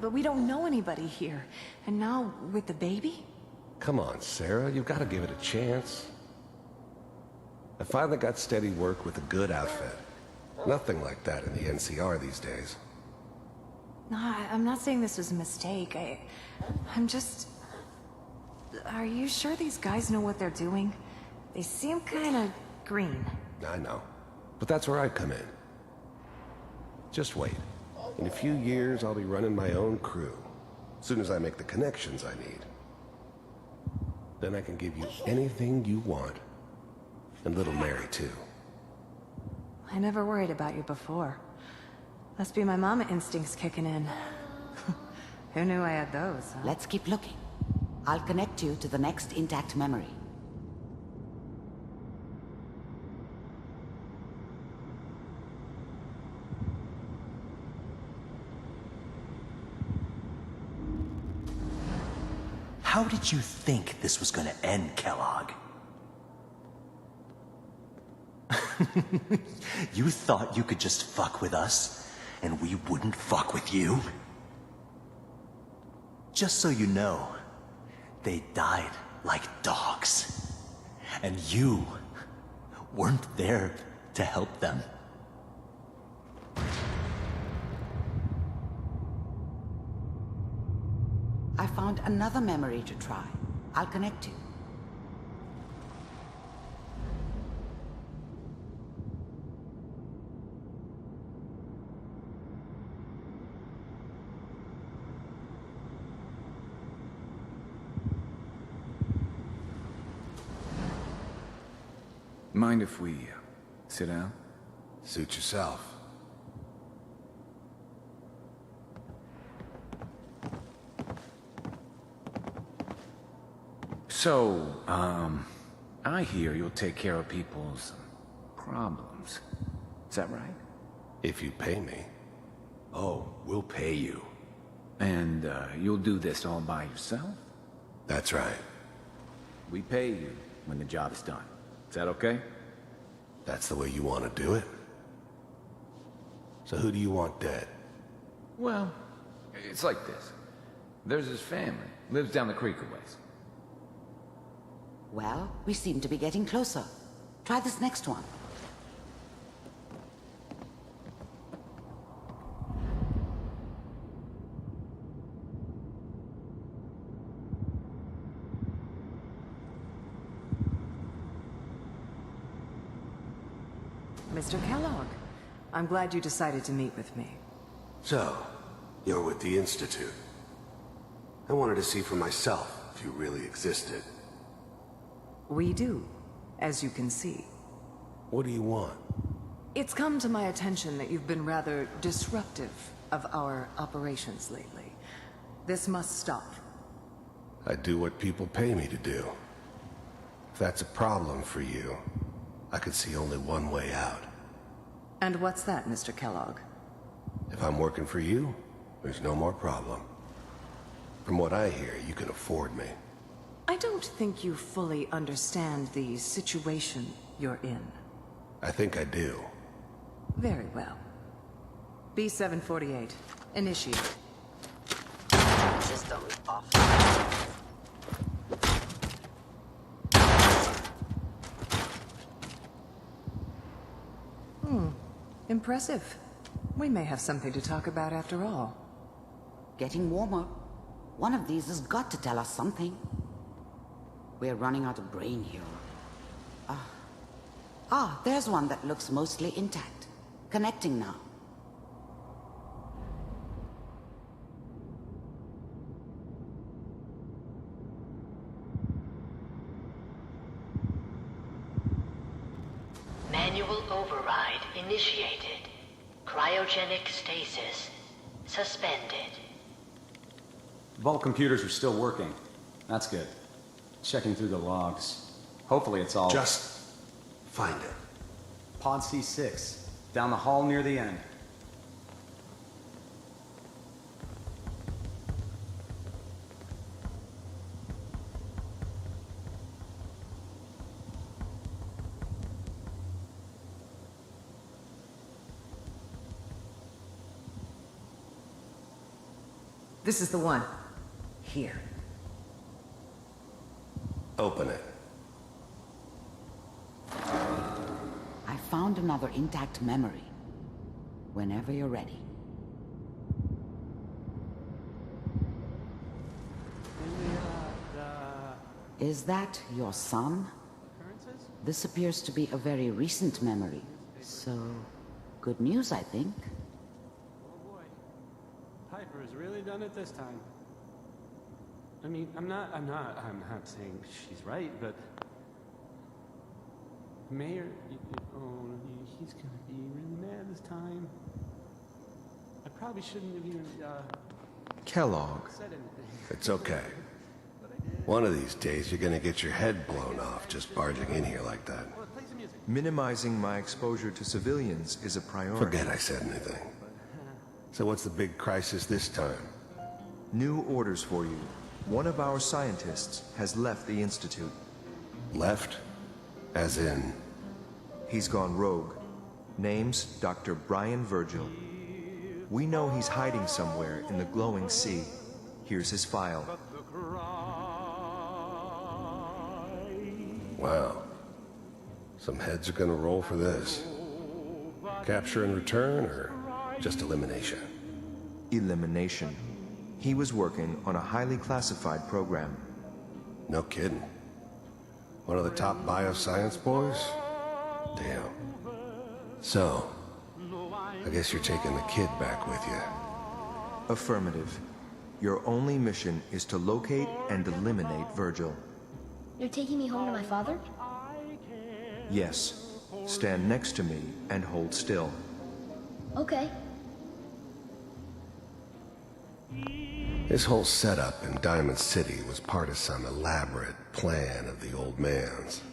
But we don't know anybody here. And now, with the baby? Come on, Sarah, you've got to give it a chance. I finally got steady work with a good outfit. Nothing like that in the NCR these days. No, I'm not saying this was a mistake. I'm just... Are you sure these guys know what they're doing? They seem kinda green. I know. But that's where I come in. Just wait. In a few years, I'll be running my own crew. As soon as I make the connections I need. Then I can give you anything you want. And little Mary, too. I never worried about you before. Must be my mama instincts kicking in. Who knew I had those, huh? Let's keep looking. I'll connect you to the next intact memory. How did you think this was gonna end, Kellogg? You thought you could just fuck with us, and we wouldn't fuck with you? Just so you know, they died like dogs. And you weren't there to help them. I found another memory to try. I'll connect you. Mind if we sit down? Suit yourself. So, I hear you'll take care of people's problems. Is that right? If you pay me. Oh, we'll pay you. And, you'll do this all by yourself? That's right. We pay you when the job's done. Is that okay? That's the way you want to do it? So who do you want dead? Well, it's like this. There's his family. Lives down the creek a ways. Well, we seem to be getting closer. Try this next one. Mr. Kellogg, I'm glad you decided to meet with me. So, you're with the Institute. I wanted to see for myself if you really existed. We do, as you can see. What do you want? It's come to my attention that you've been rather disruptive of our operations lately. This must stop. I do what people pay me to do. If that's a problem for you, I could see only one way out. And what's that, Mr. Kellogg? If I'm working for you, there's no more problem. From what I hear, you can afford me. I don't think you fully understand the situation you're in. I think I do. Very well. B-748, initiate. System off. Impressive. We may have something to talk about after all. Getting warmer. One of these has got to tell us something. We're running out of brain here. There's one that looks mostly intact. Connecting now. Manual override initiated. Cryogenic stasis suspended. Vault computers are still working. That's good. Checking through the logs. Hopefully it's all... Just find it. Pod C6. Down the hall near the end. This is the one. Here. Open it. I found another intact memory. Whenever you're ready. Is that your son? This appears to be a very recent memory. So, good news, I think. Oh boy. Piper's really done it this time. I mean, I'm not saying she's right, but... Mayor, he's gonna be really mad this time. I probably shouldn't have even, Kellogg. said anything. It's okay. One of these days, you're gonna get your head blown off just barging in here like that. Minimizing my exposure to civilians is a priority. Forget I said anything. So what's the big crisis this time? New orders for you. One of our scientists has left the Institute. Left? As in? He's gone rogue. Name's Dr. Brian Virgil. We know he's hiding somewhere in the glowing sea. Here's his file. Wow. Some heads are gonna roll for this. Capture and return, or just elimination? Elimination. He was working on a highly classified program. No kidding. One of the top bioscience boys? Damn. So, I guess you're taking the kid back with you. Affirmative. Your only mission is to locate and eliminate Virgil. You're taking me home to my father? Yes. Stand next to me and hold still. Okay. His whole setup in Diamond City was part of some elaborate plan of the old man's.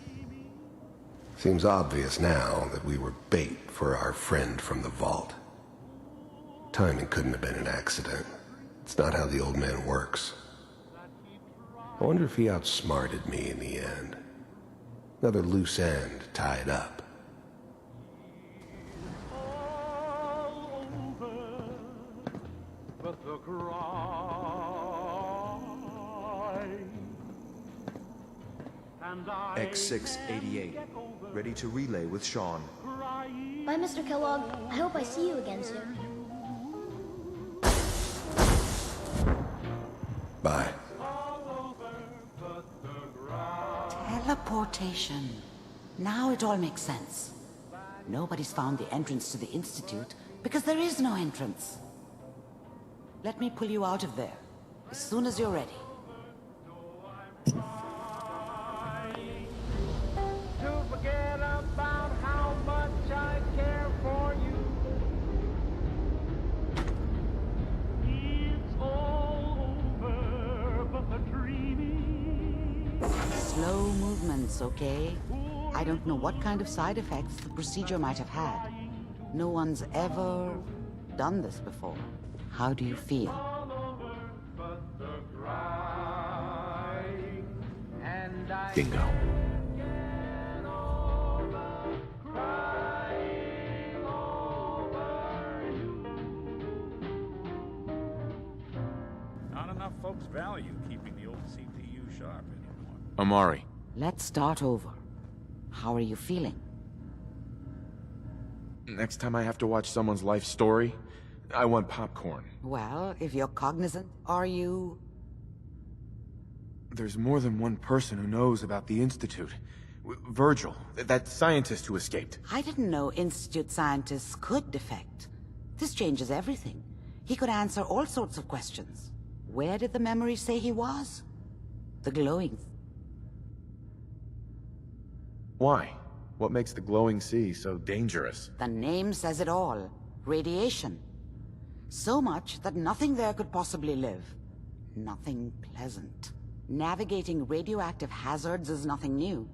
Seems obvious now that we were bait for our friend from the vault. Timing couldn't have been an accident. It's not how the old man works. I wonder if he outsmarted me in the end. Another loose end tied up. X688, ready to relay with Sean. Bye, Mr. Kellogg. I hope I see you again soon. Bye. Teleportation. Now it all makes sense. Nobody's found the entrance to the Institute because there is no entrance. Let me pull you out of there as soon as you're ready. To forget about how much I care for you. It's all over, but the dreaming. Slow movements, okay? I don't know what kind of side effects the procedure might have had. No one's ever done this before. How do you feel? Bingo. Not enough folks value keeping the old CPU sharp anymore. Amari. Let's start over. How are you feeling? Next time I have to watch someone's life story, I want popcorn. Well, if you're cognizant, are you... There's more than one person who knows about the Institute. Virgil, that scientist who escaped. I didn't know Institute scientists could defect. This changes everything. He could answer all sorts of questions. Where did the memory say he was? The glowing... Why? What makes the glowing sea so dangerous? The name says it all. Radiation. So much that nothing there could possibly live. Nothing pleasant. Navigating radioactive hazards is nothing new.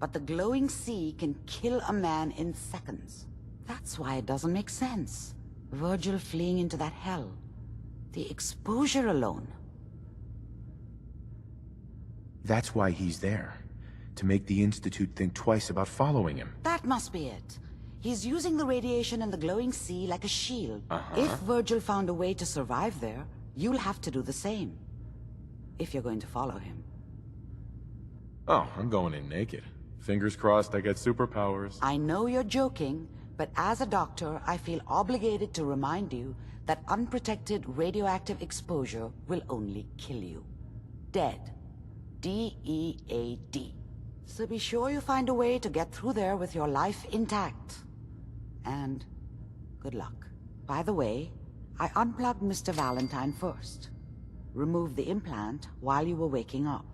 But the glowing sea can kill a man in seconds. That's why it doesn't make sense. Virgil fleeing into that hell. The exposure alone. That's why he's there. To make the Institute think twice about following him. That must be it. He's using the radiation in the glowing sea like a shield. If Virgil found a way to survive there, you'll have to do the same. If you're going to follow him. Oh, I'm going in naked. Fingers crossed I get superpowers. I know you're joking, but as a doctor, I feel obligated to remind you that unprotected radioactive exposure will only kill you. Dead. D-E-A-D. So be sure you find a way to get through there with your life intact. And good luck. By the way, I unplugged Mr. Valentine first. Removed the implant while you were waking up.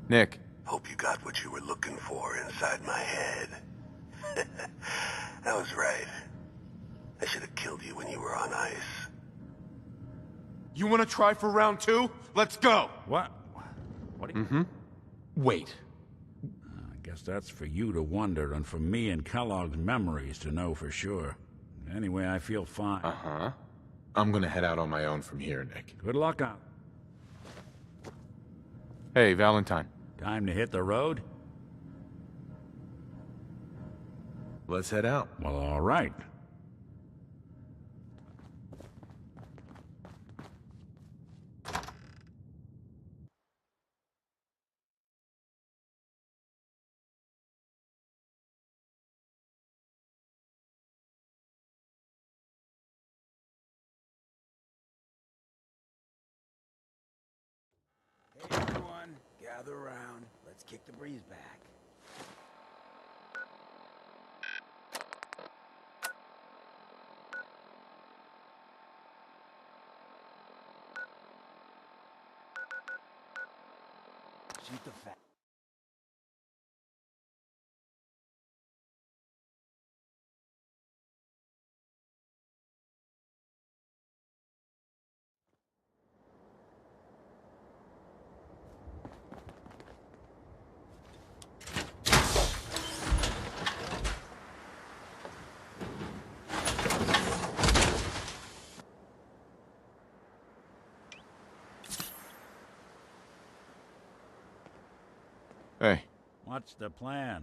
Nick. Hope you got what you were looking for inside my head. I was right. I should have killed you when you were on ice. You want to try for round 2? Let's go! What? What do you... Wait. I guess that's for you to wonder, and for me and Kellogg's memories to know for sure. Anyway, I feel fine. Uh-huh. I'm gonna head out on my own from here, Nick. Good luck out. Hey, Valentine. Time to hit the road? Let's head out. Well, all right. Hey everyone, gather around. Let's kick the breeze back. Shoot the fat. Hey. What's the plan?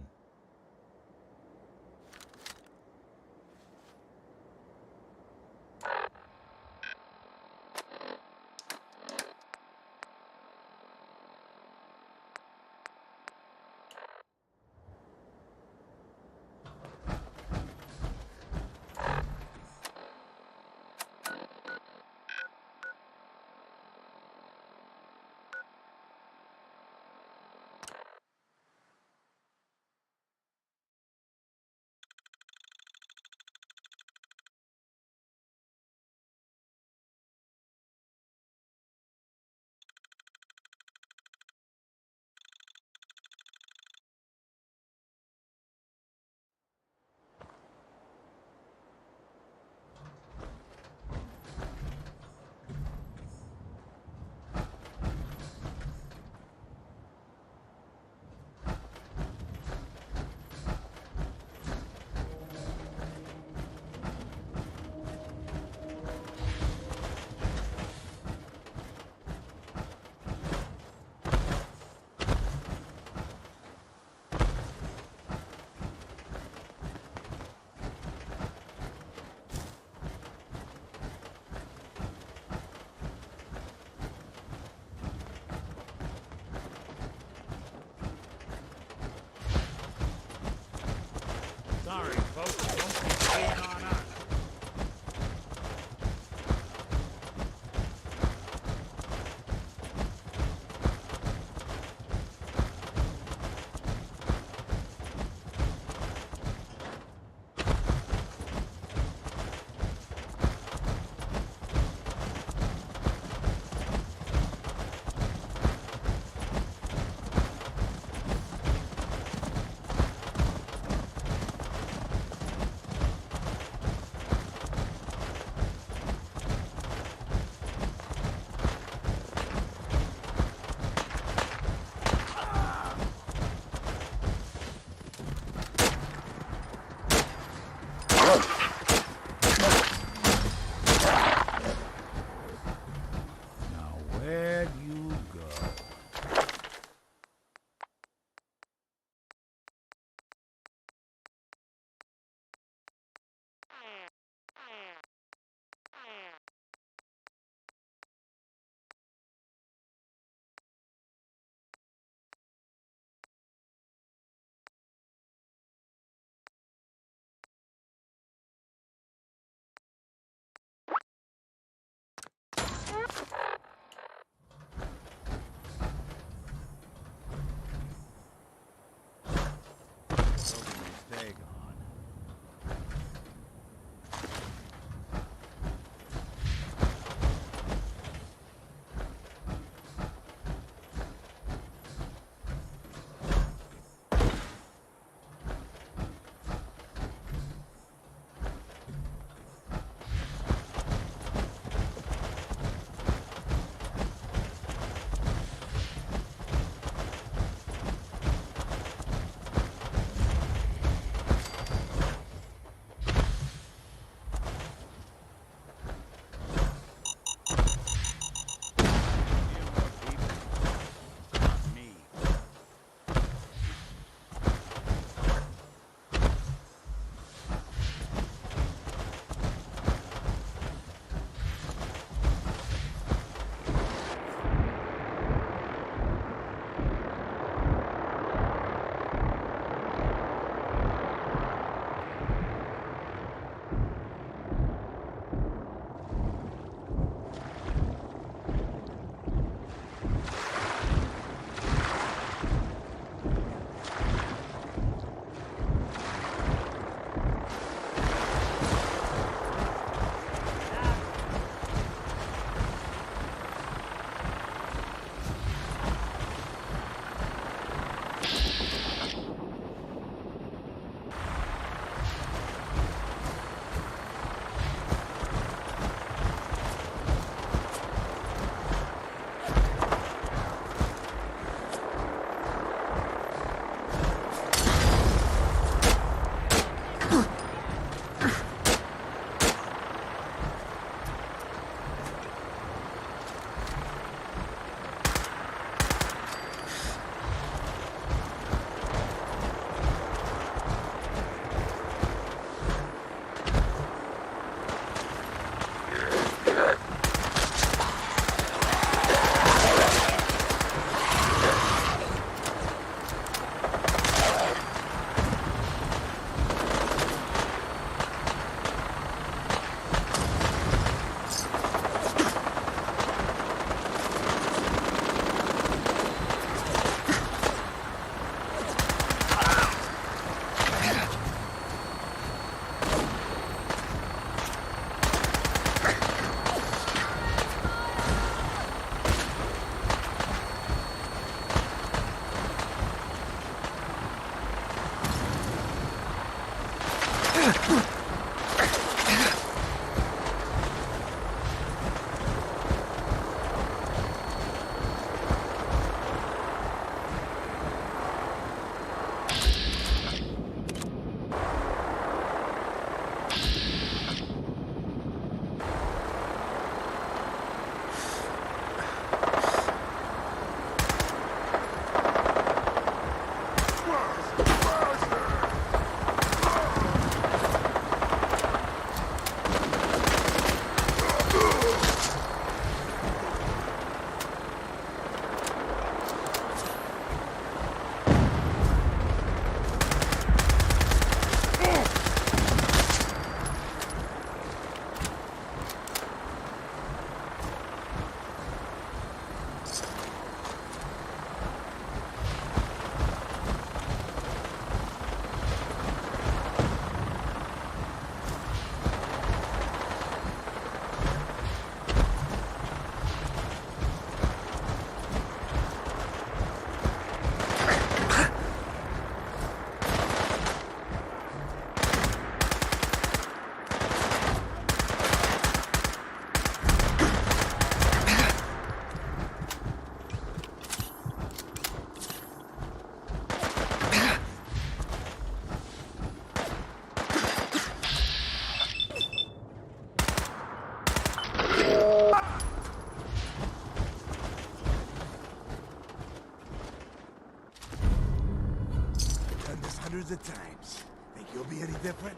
hundreds of times. Think you'll be any different?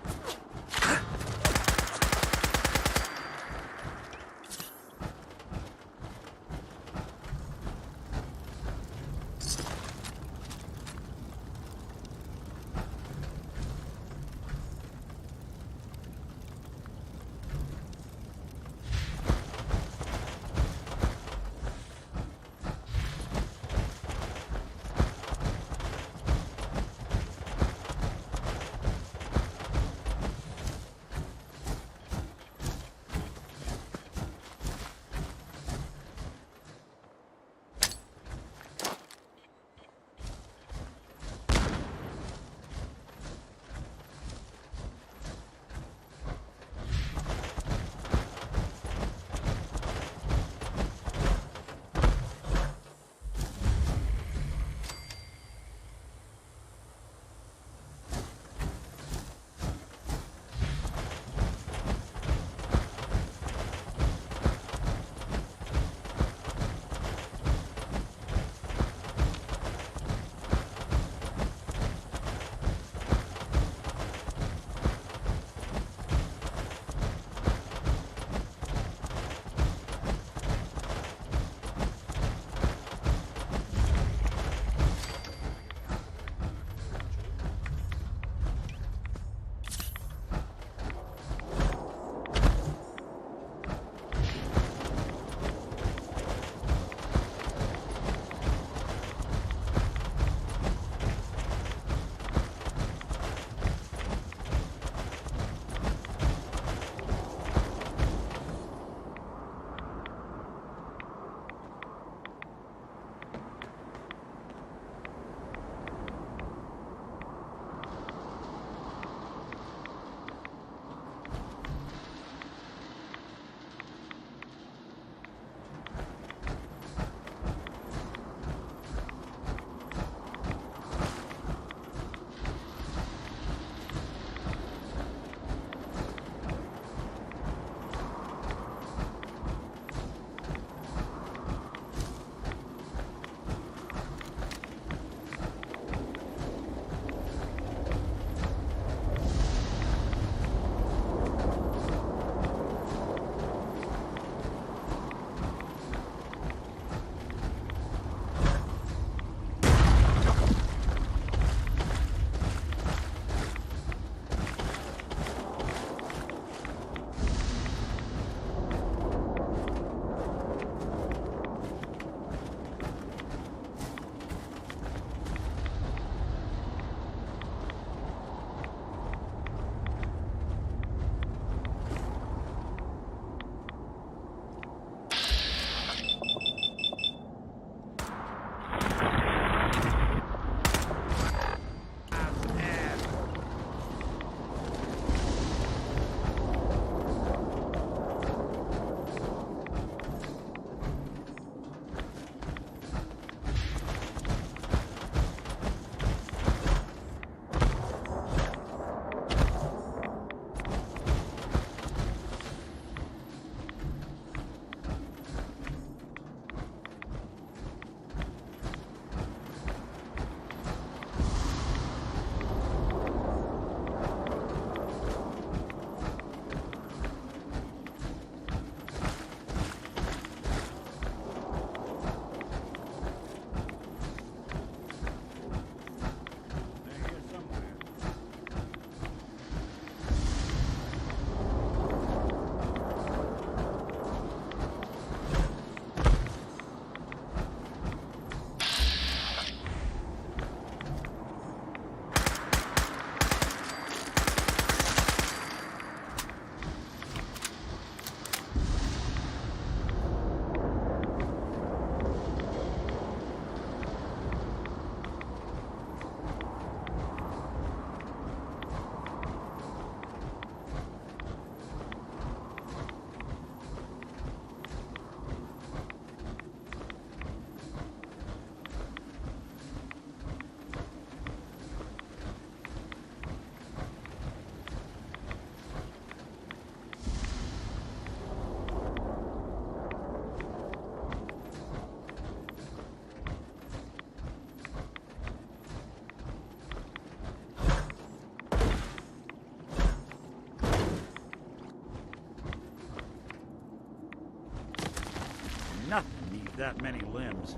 Nothing needs that many limbs.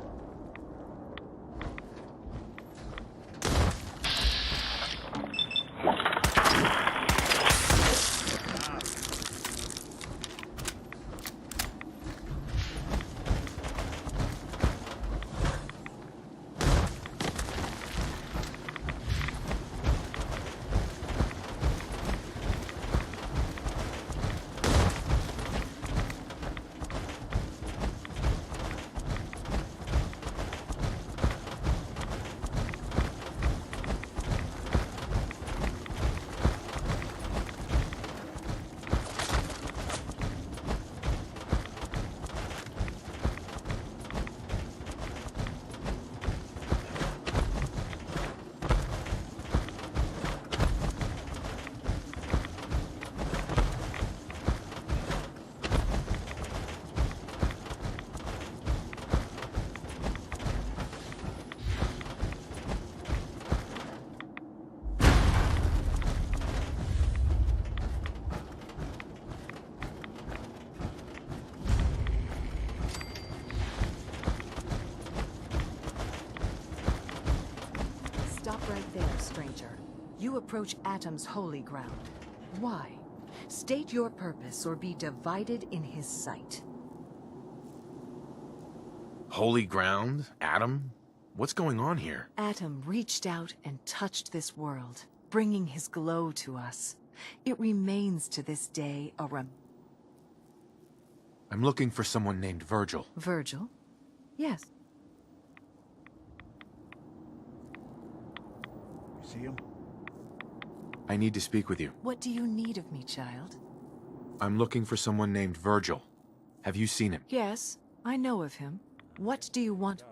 Stop right there, stranger. You approach Atom's holy ground. Why? State your purpose or be divided in his sight. Holy ground? Adam? What's going on here? Atom reached out and touched this world, bringing his glow to us. It remains to this day a I'm looking for someone named Virgil. Virgil? Yes. See him? I need to speak with you. What do you need of me, child? I'm looking for someone named Virgil. Have you seen him? Yes, I know of him. What do you want?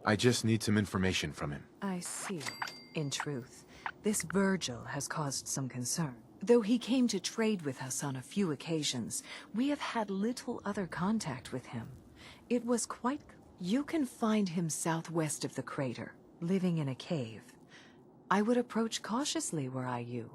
I just need some information from him. I see. In truth, this Virgil has caused some concern. Though he came to trade with us on a few occasions, we have had little other contact with him. It was quite... You can find him southwest of the crater, living in a cave. I would approach cautiously were I you.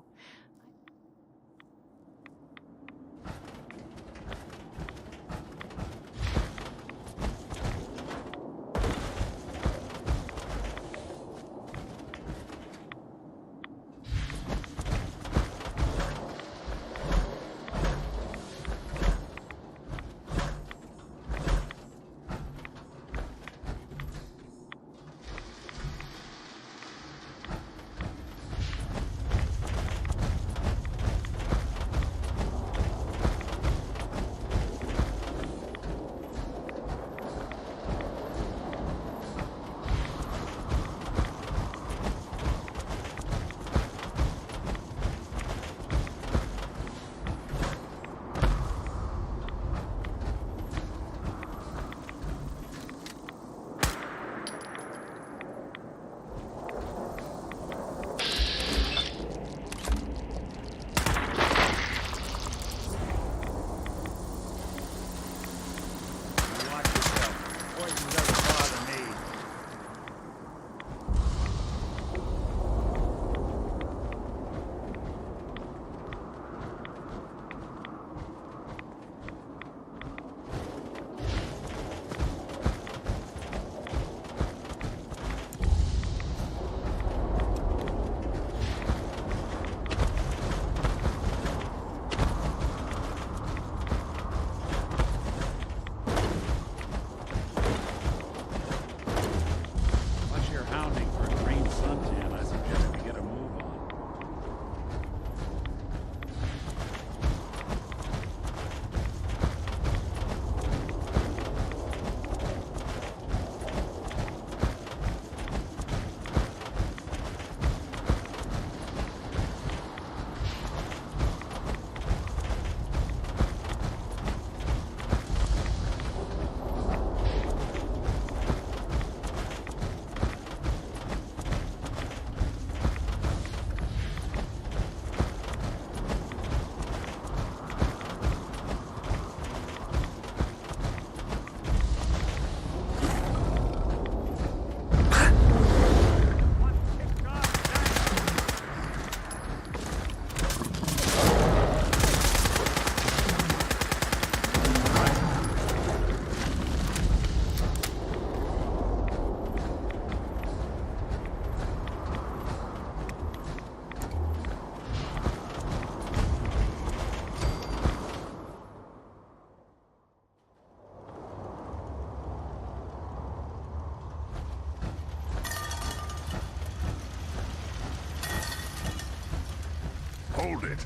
Hold it.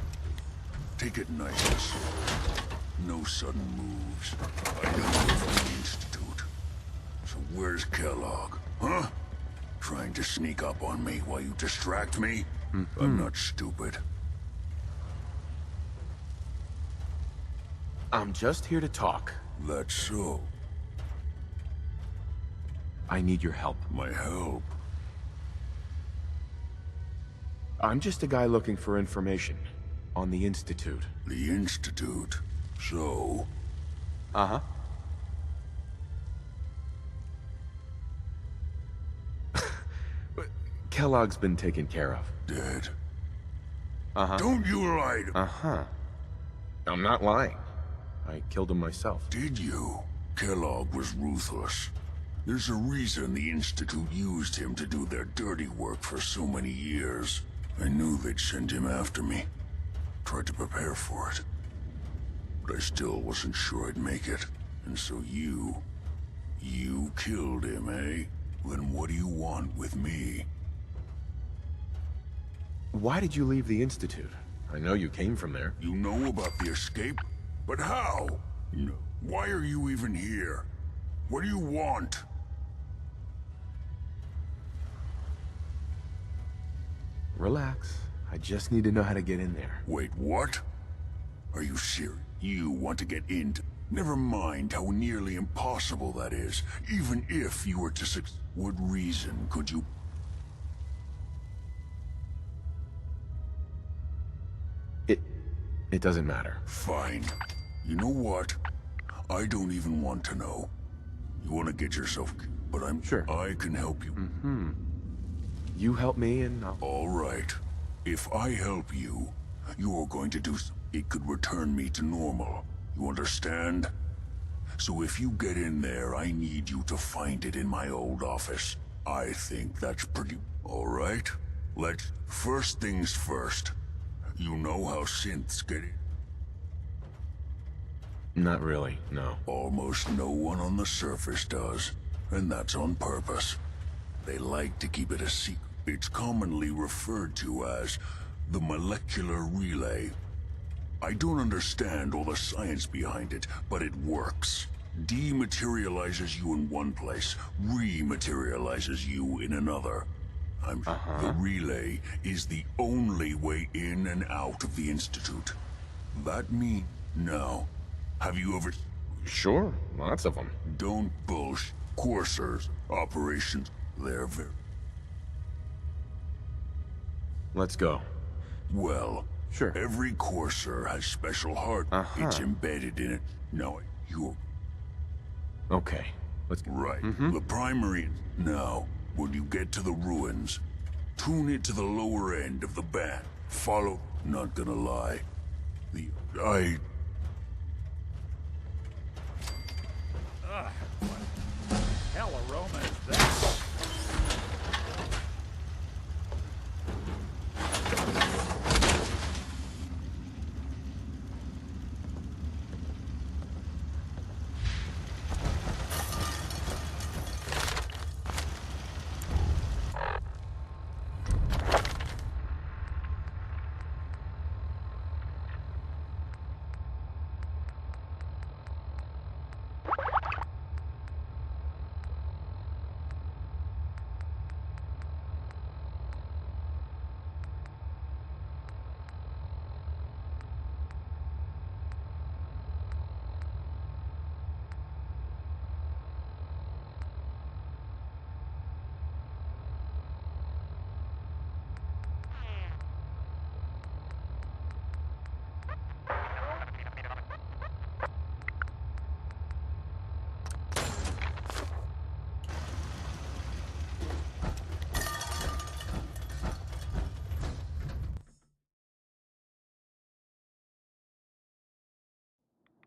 Take it nice and slow. No sudden moves. I know you're from the Institute. So where's Kellogg? Huh? Trying to sneak up on me while you distract me? I'm not stupid. I'm just here to talk. That's so. I need your help. My help? I'm just a guy looking for information on the Institute. The Institute? So? Uh-huh. Kellogg's been taken care of. Dead? Uh-huh. Don't you lie to- Uh-huh. I'm not lying. I killed him myself. Did you? Kellogg was ruthless. There's a reason the Institute used him to do their dirty work for so many years. I knew they'd send him after me. Tried to prepare for it. But I still wasn't sure I'd make it. And so you killed him, eh? Then what do you want with me? Why did you leave the Institute? I know you came from there. You know about the escape? But how? No. Why are you even here? What do you want? Relax. I just need to know how to get in there. Wait, what? Are you serious? You want to get into... Never mind how nearly impossible that is. Even if you were to succeed, what reason could you... It doesn't matter. Fine. You know what? I don't even want to know. You want to get yourself... But I'm sure I can help you. You help me and I'll... All right. If I help you, you're going to do... It could return me to normal. You understand? So if you get in there, I need you to find it in my old office. I think that's pretty... All right? Let's... First things first. You know how synths get it? Not really, no. Almost no one on the surface does. And that's on purpose. They like to keep it a secret. It's commonly referred to as the molecular relay. I don't understand all the science behind it, but it works. Dematerializes you in one place, rematerializes you in another. The relay is the only way in and out of the Institute. That means... Now, have you ever... Sure, lots of them. Don't bullshit. Coursers, operations, they're very... Let's go. Well, sure. Every courser has special heart. It's embedded in it. Now, you're... Okay, let's go. Right. The primary... Now, when you get to the ruins, tune it to the lower end of the band. Follow... Not gonna lie. What hell aroma is that?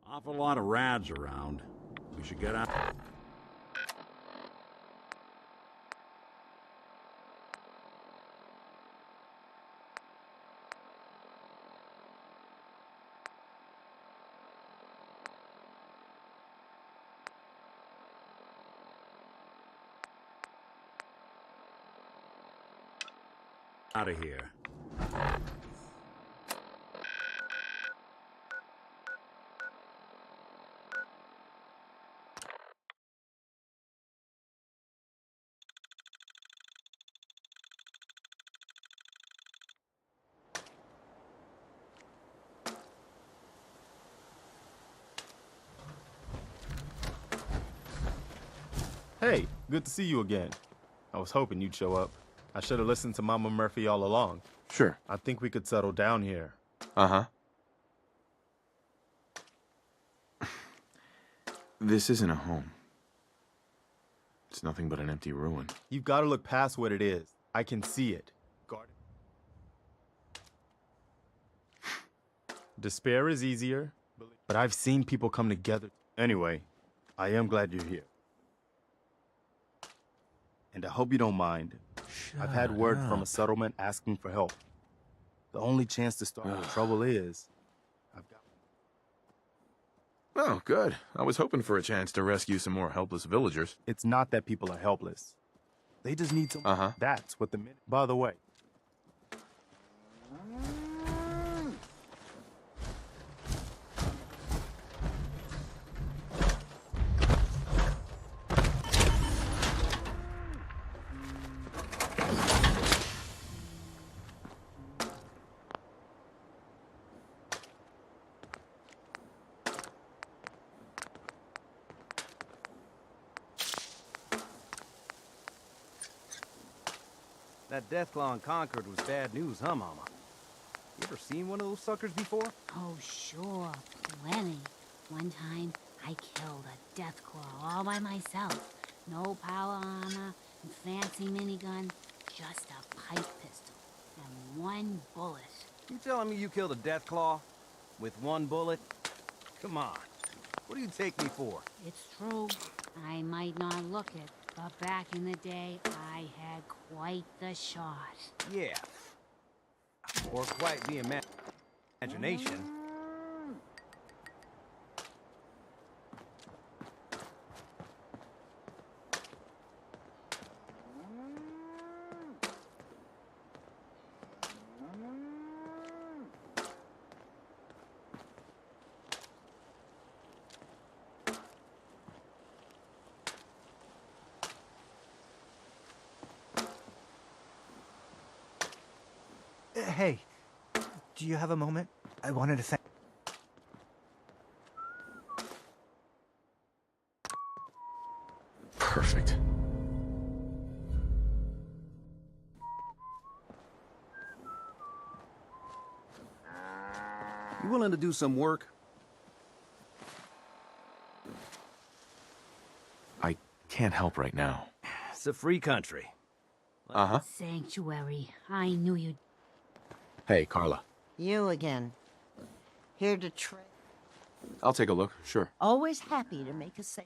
Awful lot of rads around. We should get out. Out of here. Hey, good to see you again. I was hoping you'd show up. I should have listened to Mama Murphy all along. Sure. I think we could settle down here. Uh-huh. This isn't a home. It's nothing but an empty ruin. You've got to look past what it is. I can see it. Guard it. Despair is easier, but I've seen people come together. Anyway, I am glad you're here. And I hope you don't mind. I've had word from a settlement asking for help. The only chance to start the trouble is... Oh, good. I was hoping for a chance to rescue some more helpless villagers. It's not that people are helpless. They just need some... That's what the minute... By the way... That Deathclaw in Concord was bad news, huh, Mama? You ever seen one of those suckers before? Oh, sure. Plenty. One time, I killed a Deathclaw all by myself. No power armor, and fancy minigun, just a pipe pistol. And one bullet. You telling me you killed a Deathclaw? With one bullet? Come on. What do you take me for? It's true. I might not look it, but back in the day, I had quite the shot. Yeah. Or quite the imagination. Hey, do you have a moment? I wanted to thank... Perfect. You willing to do some work? I can't help right now. It's a free country. Uh-huh. Sanctuary. I knew you'd... Hey, Carla. You again. Here to trade. I'll take a look, sure. Always happy to make a sale.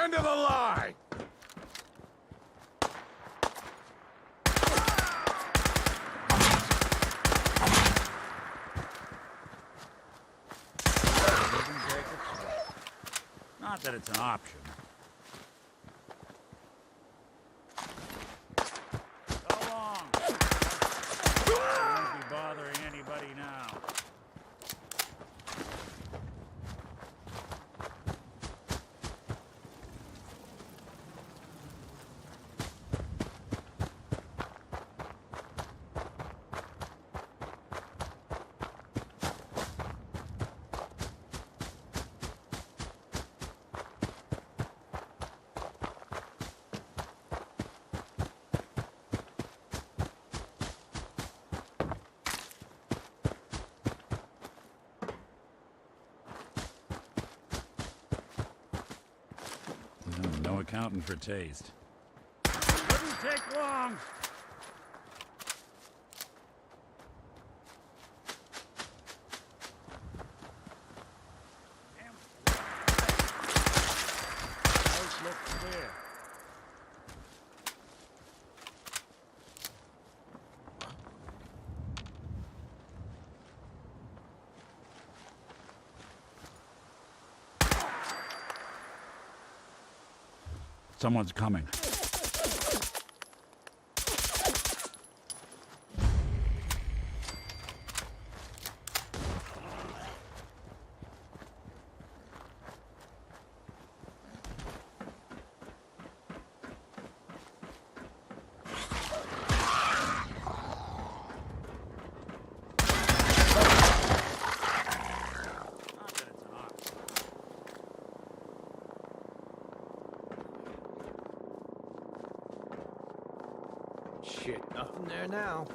end of the line! Not that it's an option. So long. Won't be bothering anybody now. No accounting for taste. Wouldn't take long. House looks clear. Someone's coming. Shit, nothing there now.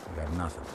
We got nothing.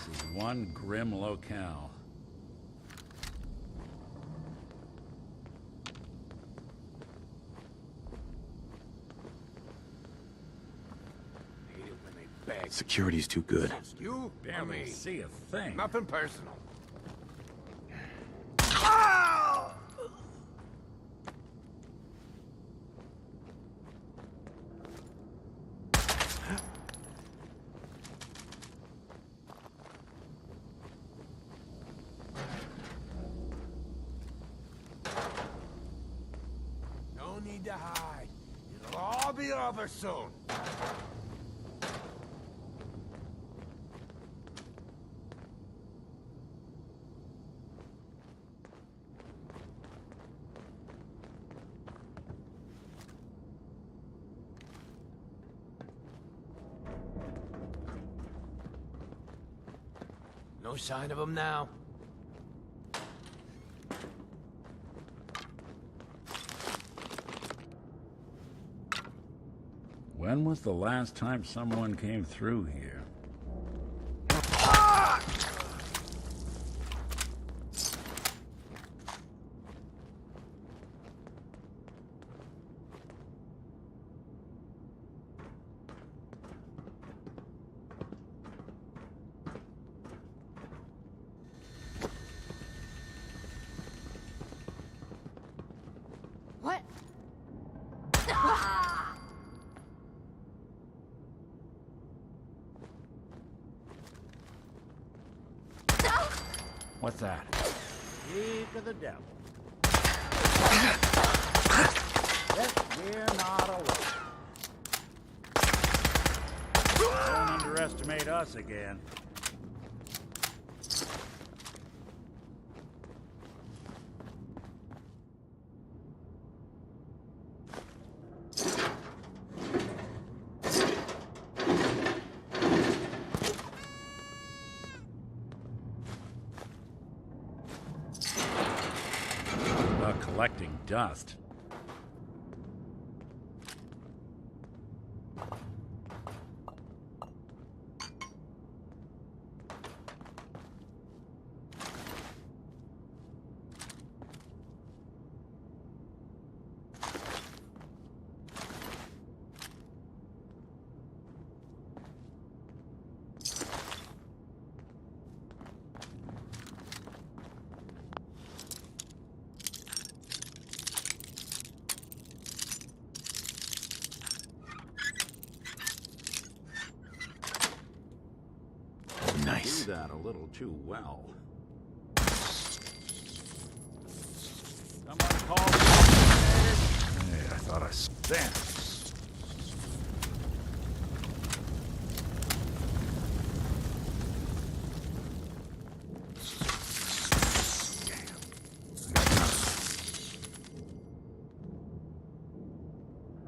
This is one grim locale. Security's too good. You? Barely see a thing. Nothing personal. No need to hide. It'll all be over soon. No sign of him now. When was the last time someone came through here? What? What's that? Speak of the devil. Yet we're not alone. Don't underestimate us again. About collecting dust. Nice. Do that a little too well. Someone call the exterminator. Hey, I thought I stand.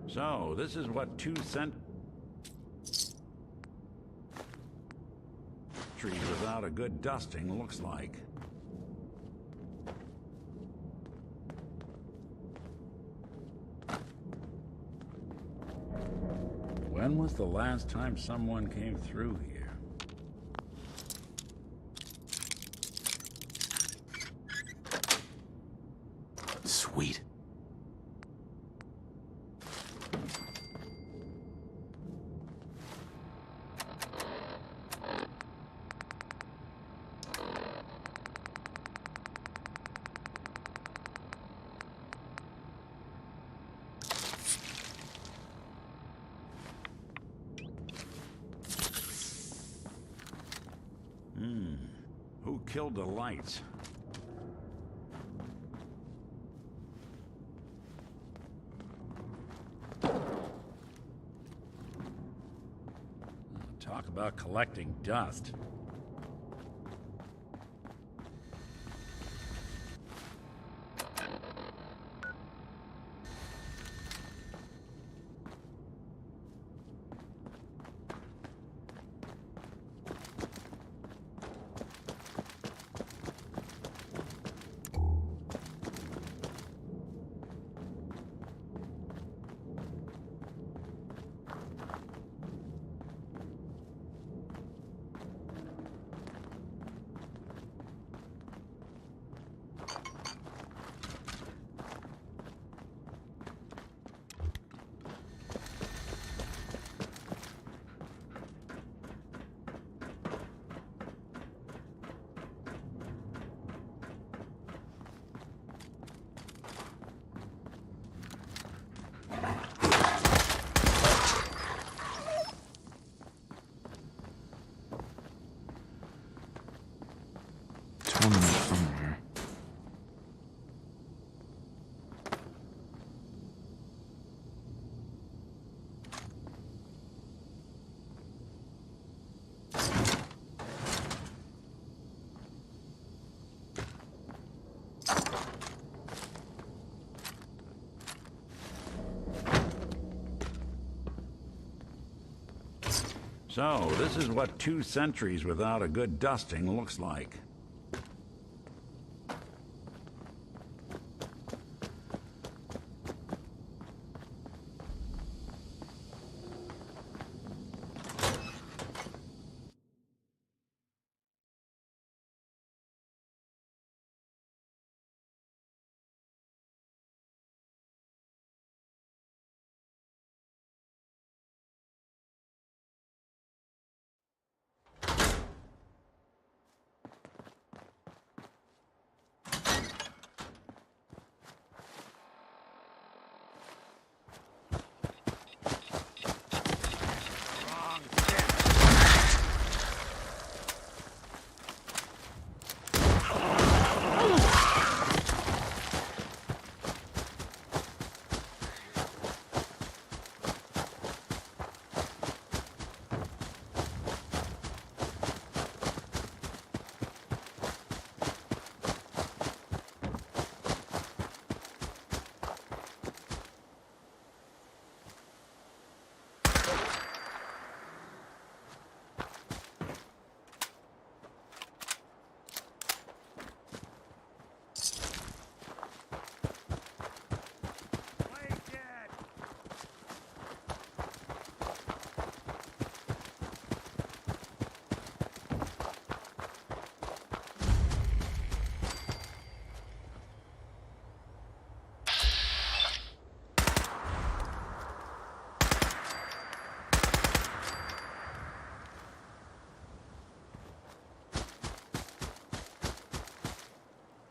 So, this is what 2 cent trees without a good dusting looks like. When was the last time someone came through here? Sweet. Who killed the lights? Talk about collecting dust. Terminal somewhere. So, this is what 2 centuries without a good dusting looks like.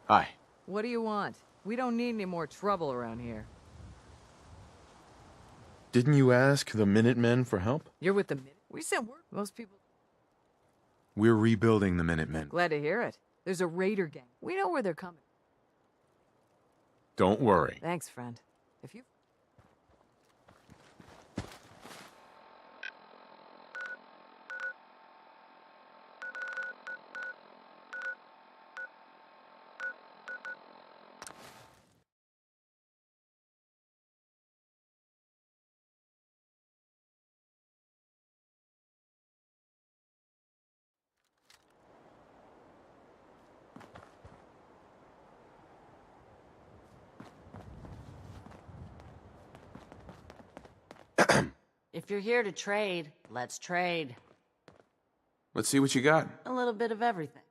Hi. What do you want? We don't need any more trouble around here. Didn't you ask the Minutemen for help? You're with the Minute? We sent word. Most people... We're rebuilding the Minutemen. Glad to hear it. There's a raider gang. We know where they're coming. Don't worry. Thanks, friend. If you... If you're here to trade, let's trade. Let's see what you got. A little bit of everything.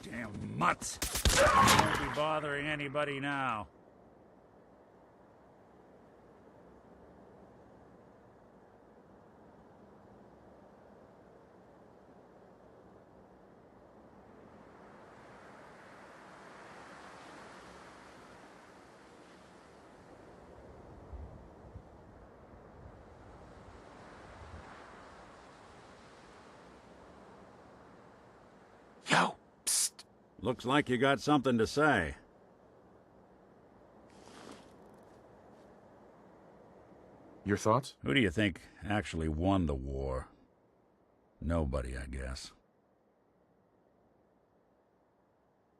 Damn mutts! Won't be bothering anybody now. Yo, psst. Looks like you got something to say. Your thoughts? Who do you think actually won the war? Nobody, I guess.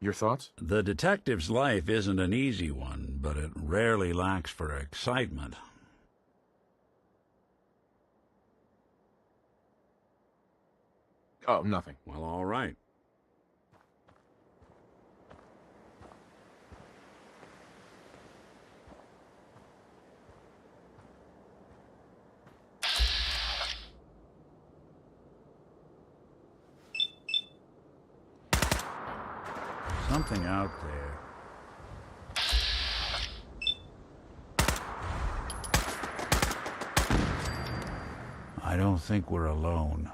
Your thoughts? The detective's life isn't an easy one, but it rarely lacks for excitement. Oh, nothing. Well, all right. Something out there. I don't think we're alone.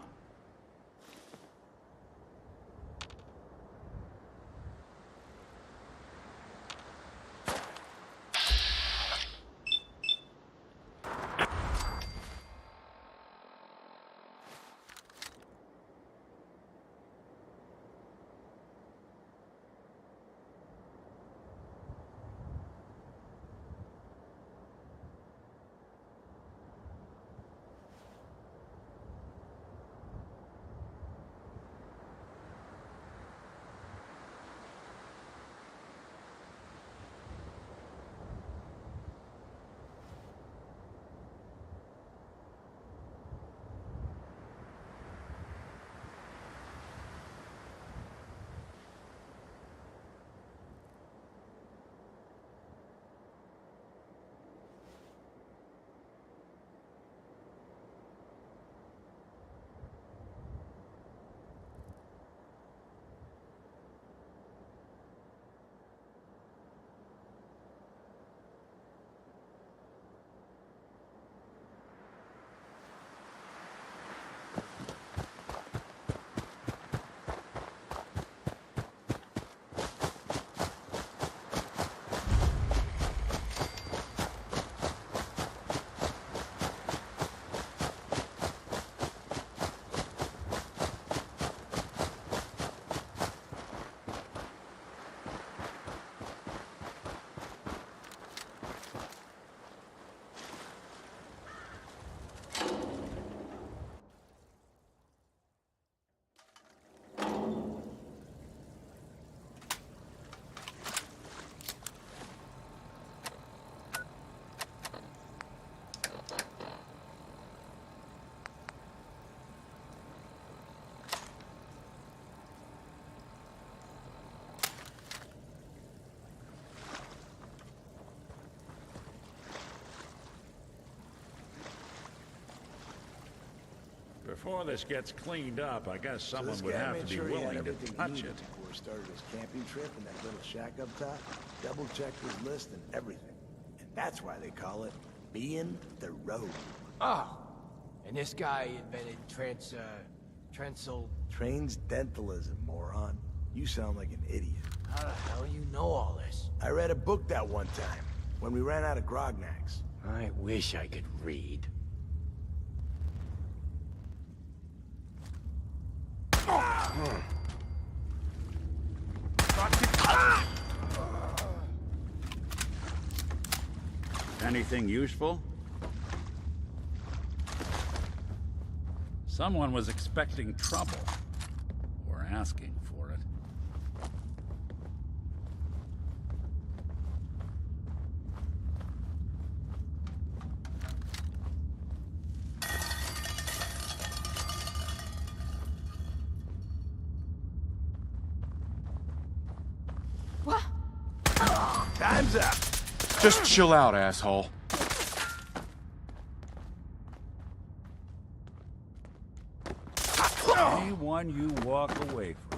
Before this gets cleaned up, I guess someone would have to be willing to touch it. Before he started his camping trip in that little shack up top, double-checked his list and everything. And that's why they call it being the road. Oh, and this guy invented Transdentalism, moron. You sound like an idiot. How the hell you know all this? I read a book that one time, when we ran out of grognacks. I wish I could read. Anything useful? Someone was expecting trouble. Or asking for it. What? Time's up! Just chill out, asshole. Anyone you walk away from.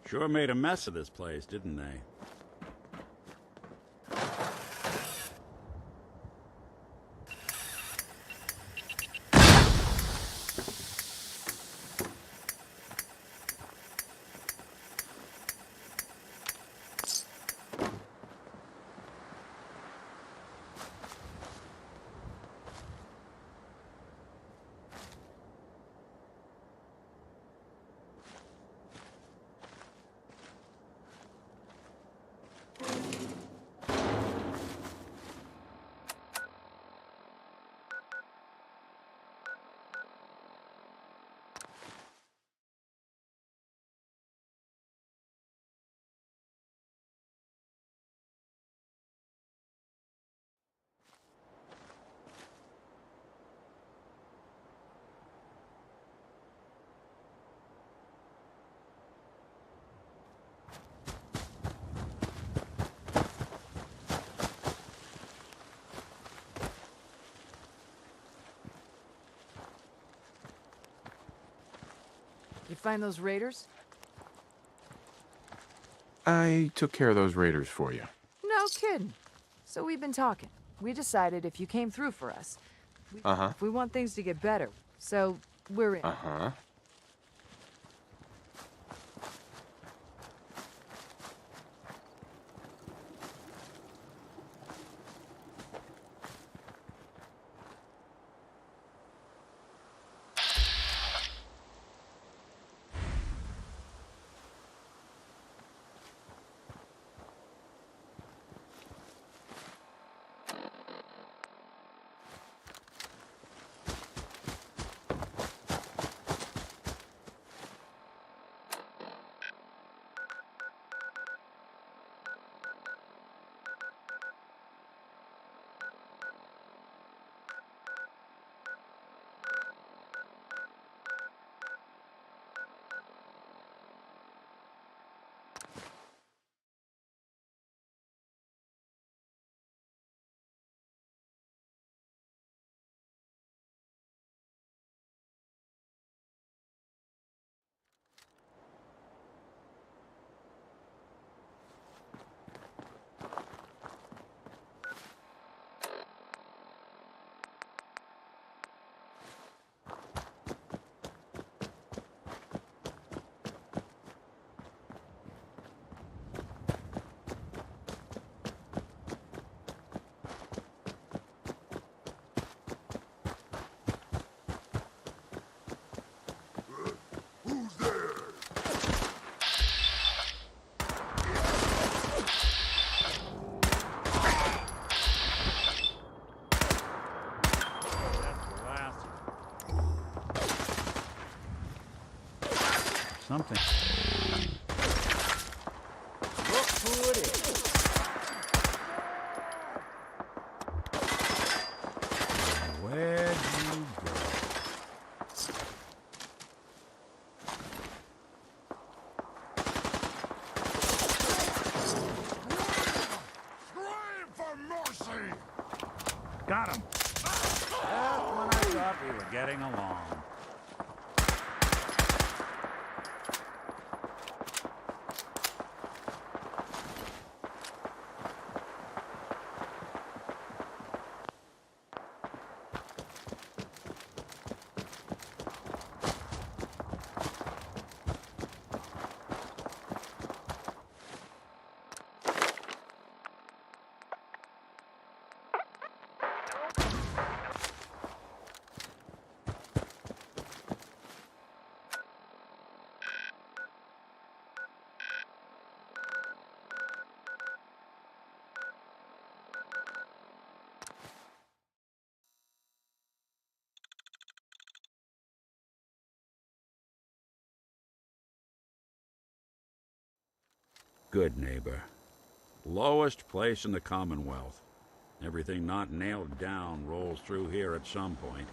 Sure made a mess of this place, didn't they? You find those raiders? I took care of those raiders for you. No kidding. So we've been talking. We decided if you came through for us, if we want things to get better, so we're in. Uh-huh. Something. Look who it is. Where'd you go? Scream for mercy! Got him! Just when I thought we were getting along. Good neighbor. Lowest place in the Commonwealth. Everything not nailed down rolls through here at some point.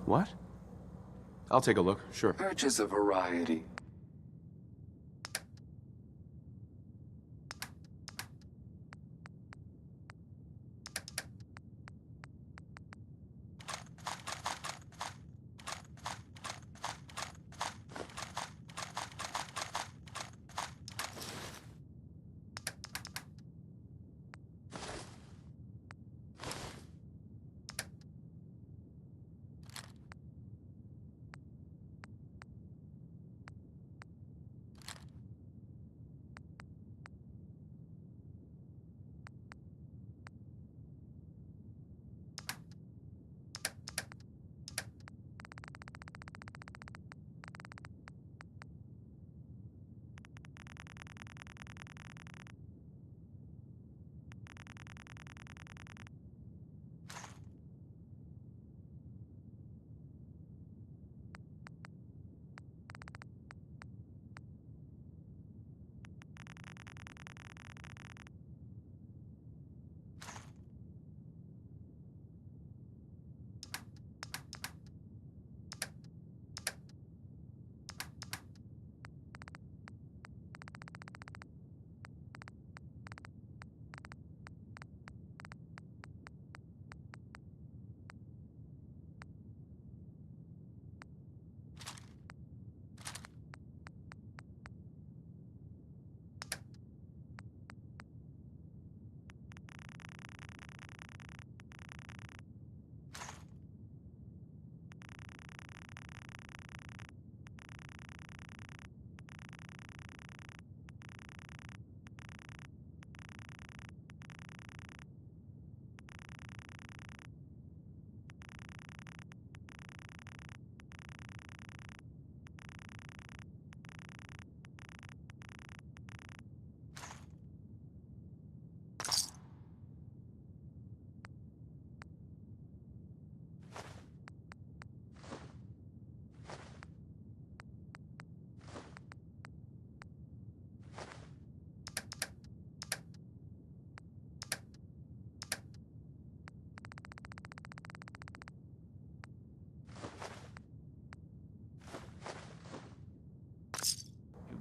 What? I'll take a look, sure. Purchase a variety.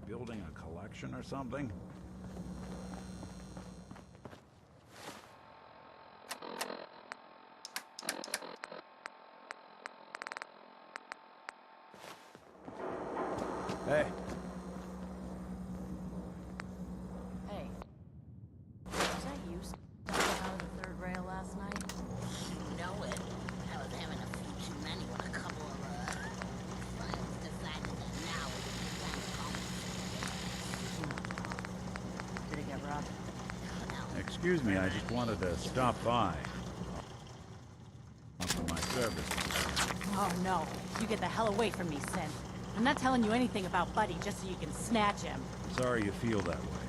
Building a collection or something? Hey. Hey. Was that you out of the third rail last night? You know it. I was having a few too many with a couple of, friends decided that now was a good time to call me. Did it get rough? Excuse me, I just wanted to stop by. For my service. Oh no. You get the hell away from me, Sin. I'm not telling you anything about Buddy just so you can snatch him. Sorry you feel that way.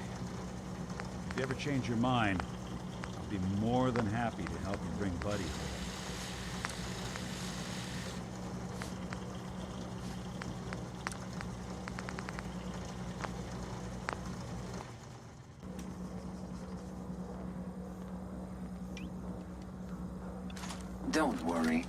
If you ever change your mind, I'll be more than happy to help you bring Buddy home. Don't worry.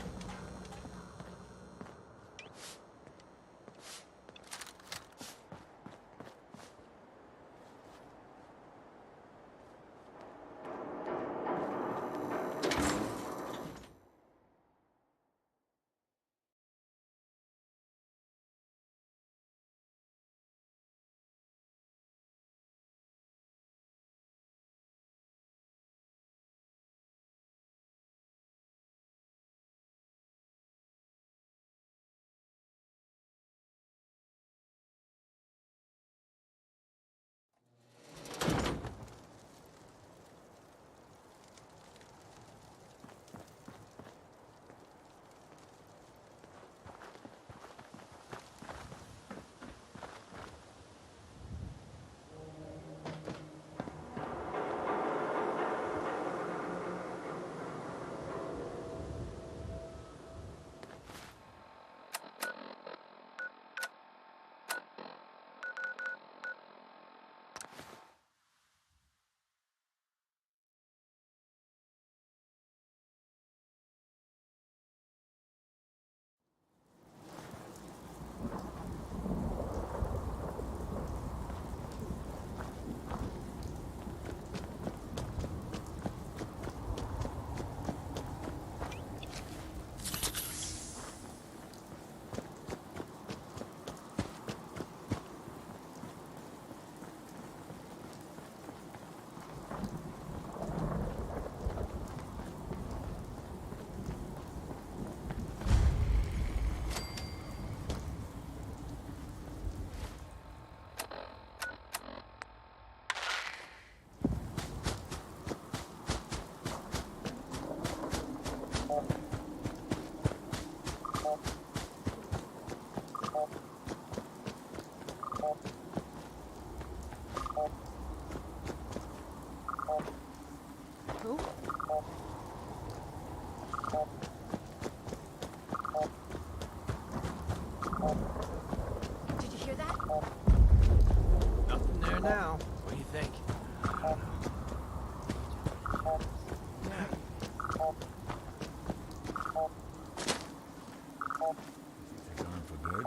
now. What do you think? They're gone for good.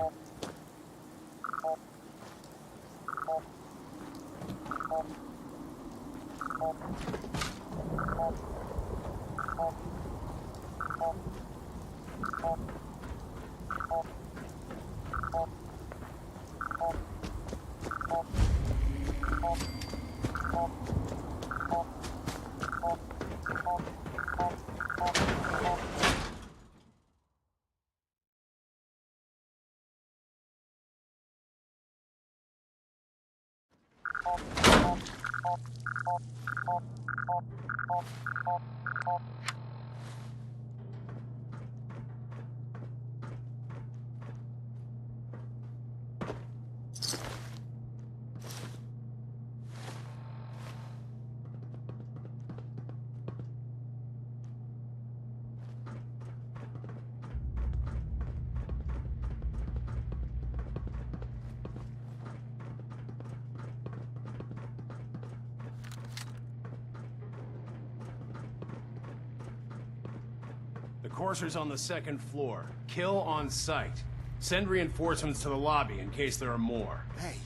The courser's on the second floor. Kill on sight. Send reinforcements to the lobby in case there are more. Hey.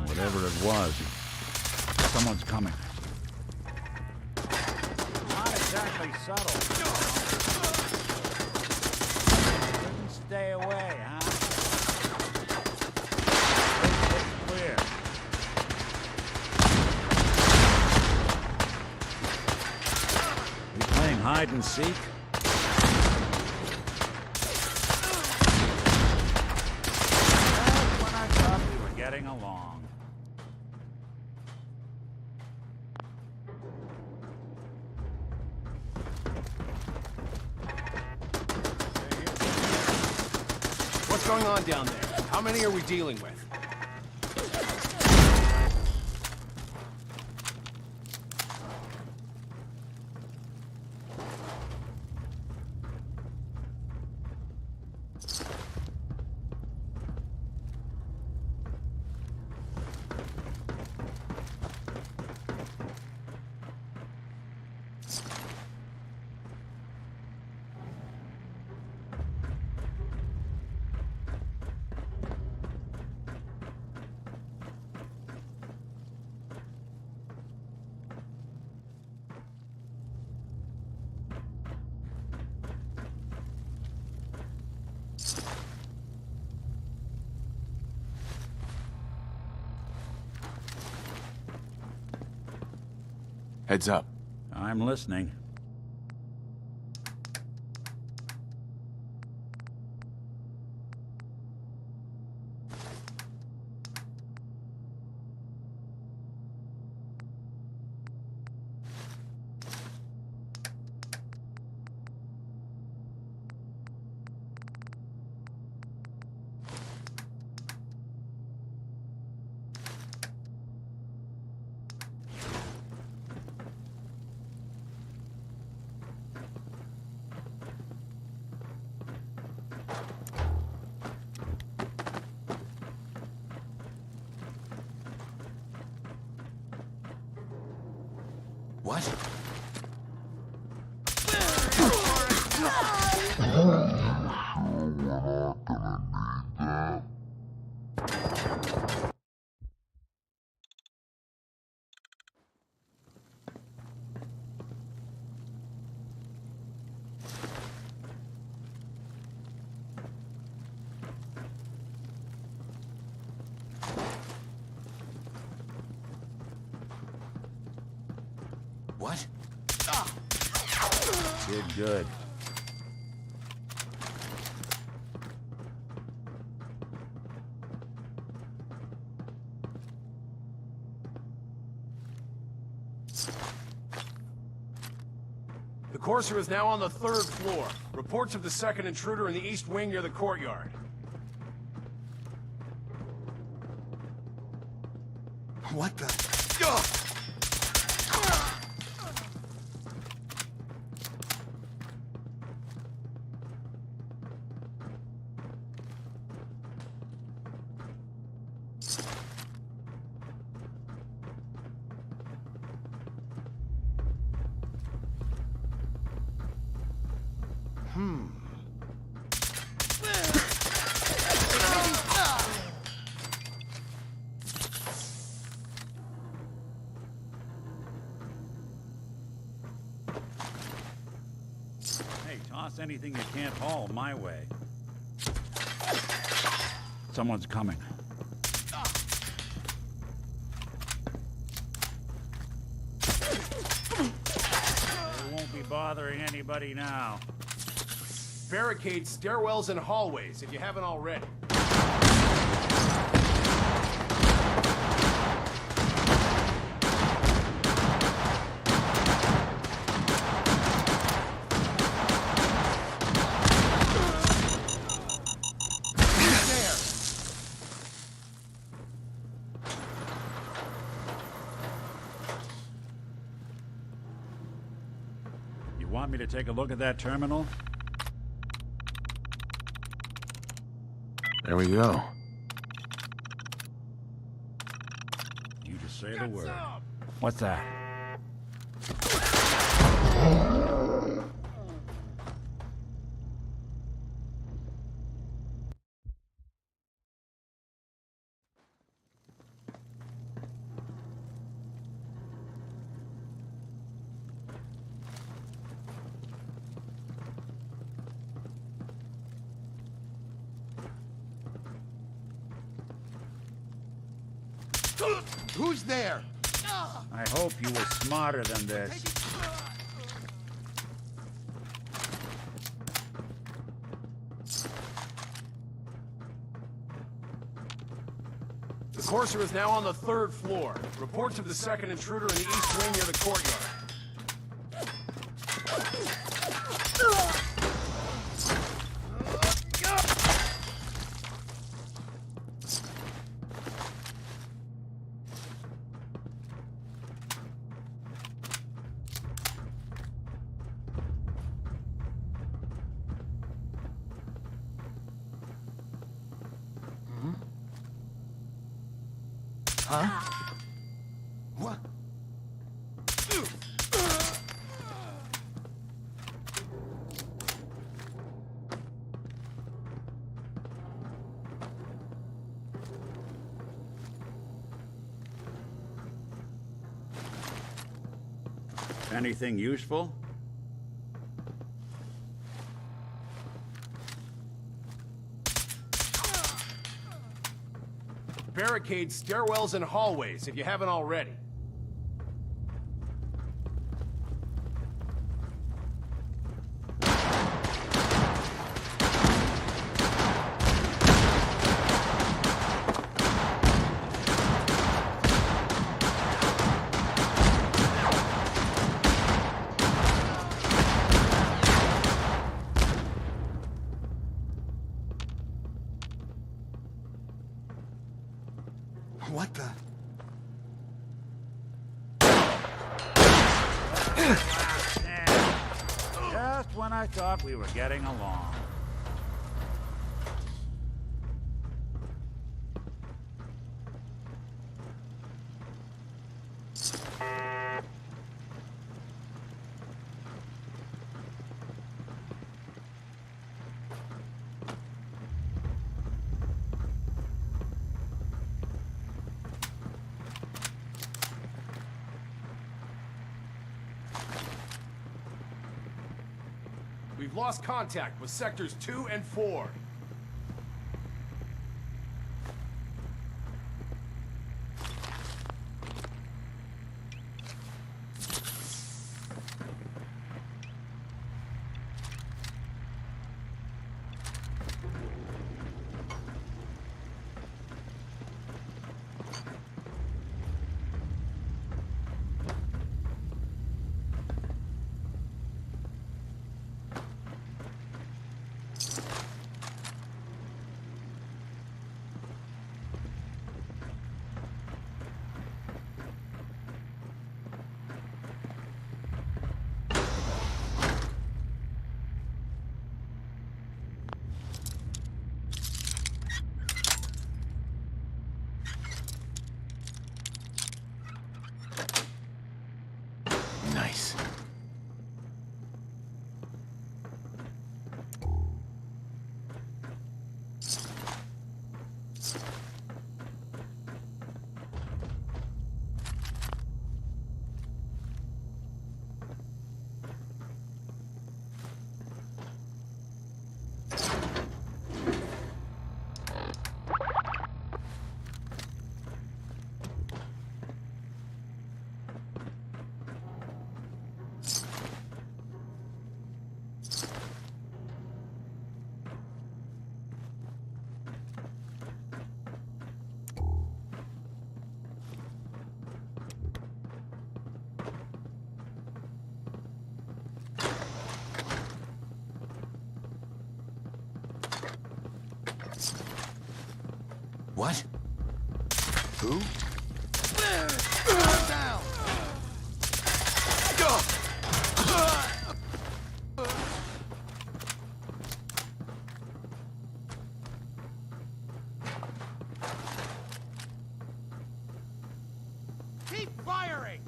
Whatever it was, someone's coming. Not exactly subtle. Couldn't stay away, huh? It's clear. You playing hide and seek? That's when I thought we were getting along. What's going on down there? How many are we dealing with? Heads up. I'm listening. What? What? Did good. The courser is now on the third floor. Reports of the second intruder in the east wing near the courtyard. What the? Hey, toss anything you can't haul my way. Someone's coming. They won't be bothering anybody now. Barricade stairwells and hallways if you haven't already. You want me to take a look at that terminal? There we go. You just say the word. What's that? Who's there? I hope you were smarter than this. The Courser is now on the 3rd floor. Reports of the second intruder in the east wing near the courtyard. Huh? What? Anything useful? Barricade stairwells and hallways if you haven't already. What the? Just when I thought we were getting along. We've lost contact with sectors 2 and 4. Who? Down! Keep firing!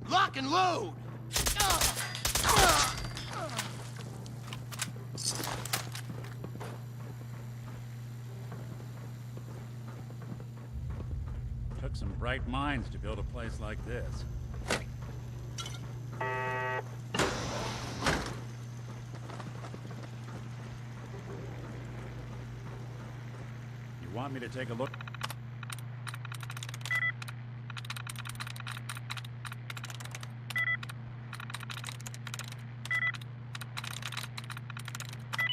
Lock and load! Took some bright minds to build a place like this. You want me to take a look?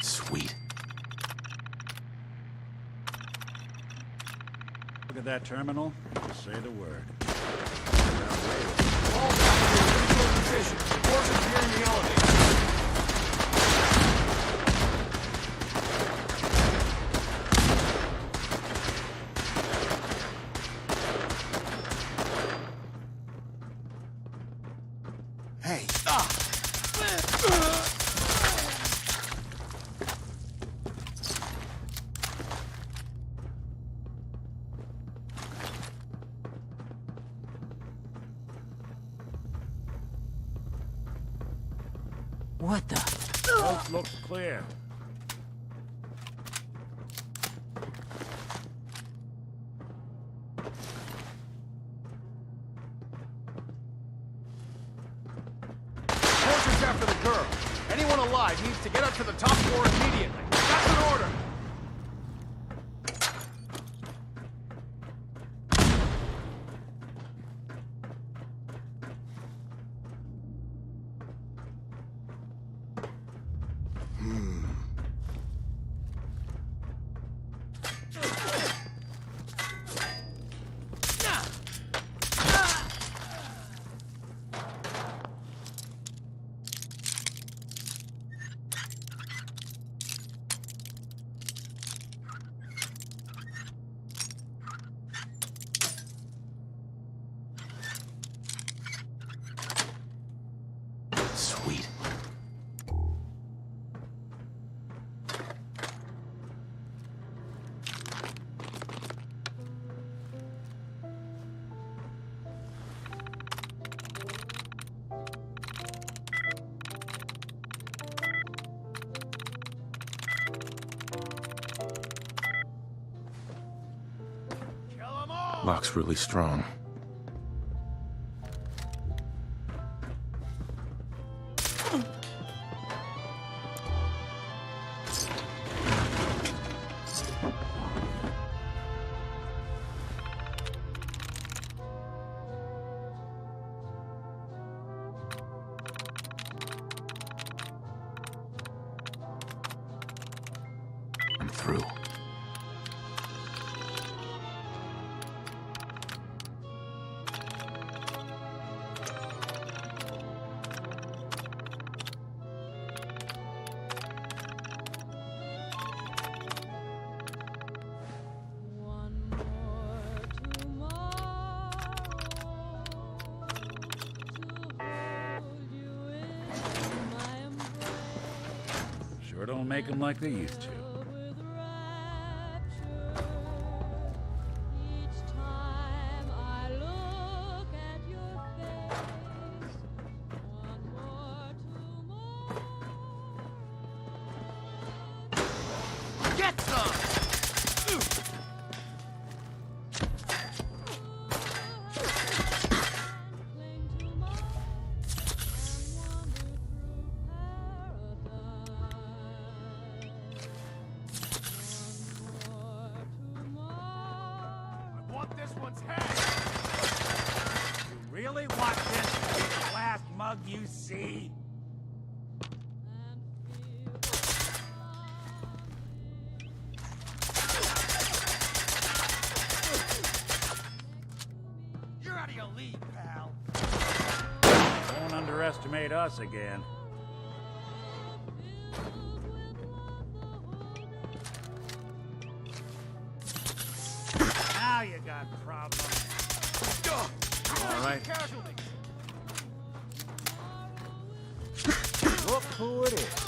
Sweet. Look at that terminal. Just say the word. All position. Forces here in the elevator. Hey. What the? Coast looks clear. Torches after the girl. Anyone alive needs to get up to the top floor immediately. That's an order! Sweet. Lock's really strong. I'm through. Sure don't make them like they used to. Get some! I want this one's head! You really want this to be the last mug you see? You're out of your league, pal. Don't underestimate us again. Now you got problems. All right. Look who it is.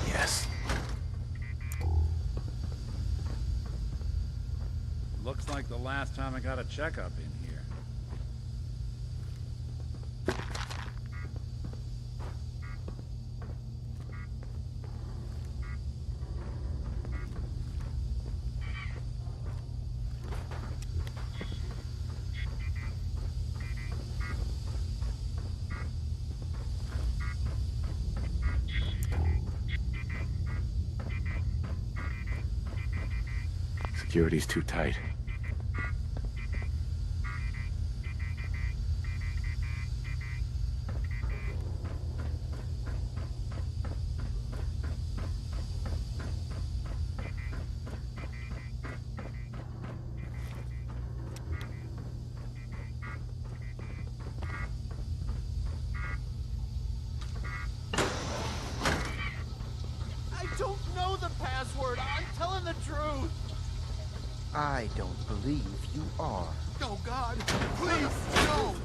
Yes. Looks like the last time I got a checkup in here. Security's too tight. I don't know the password. I'm telling the truth. I don't believe you are. Oh, God. Please, no.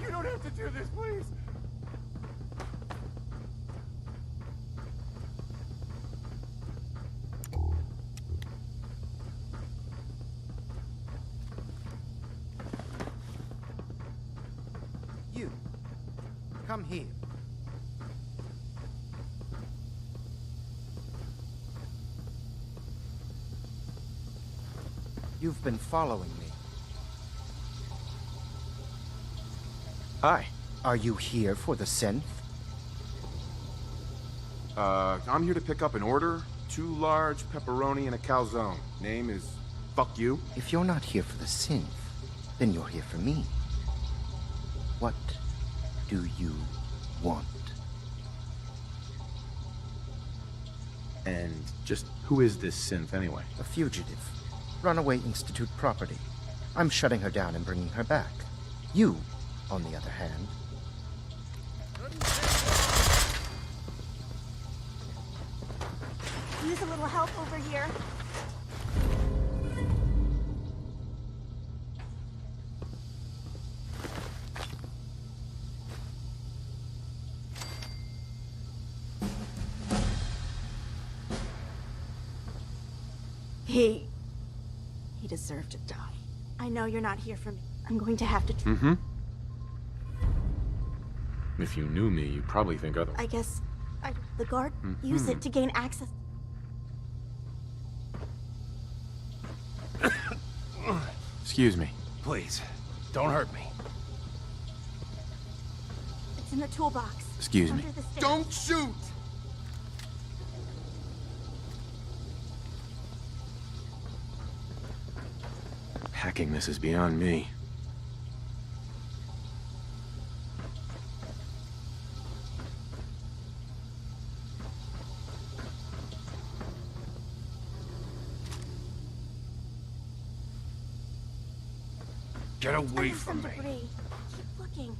You don't have to do this, please. You. Come here. You've been following me. Hi. Are you here for the synth? I'm here to pick up an order. 2 large pepperoni and a calzone. Name is Fuck You. If you're not here for the synth, then you're here for me. What do you want? And just who is this synth anyway? A fugitive. Runaway Institute property. I'm shutting her down and bringing her back. You, on the other hand... Use a little help over here. He deserved to die. I know you're not here for me. I'm going to have to... Mm-hmm. If you knew me, you'd probably think otherwise. I guess... the guard use it to gain access. Excuse me. Please, don't hurt me. It's in the toolbox. Excuse me. Under the stairs. Don't shoot! Hacking this is beyond me. Get away from me. Debris. Keep looking.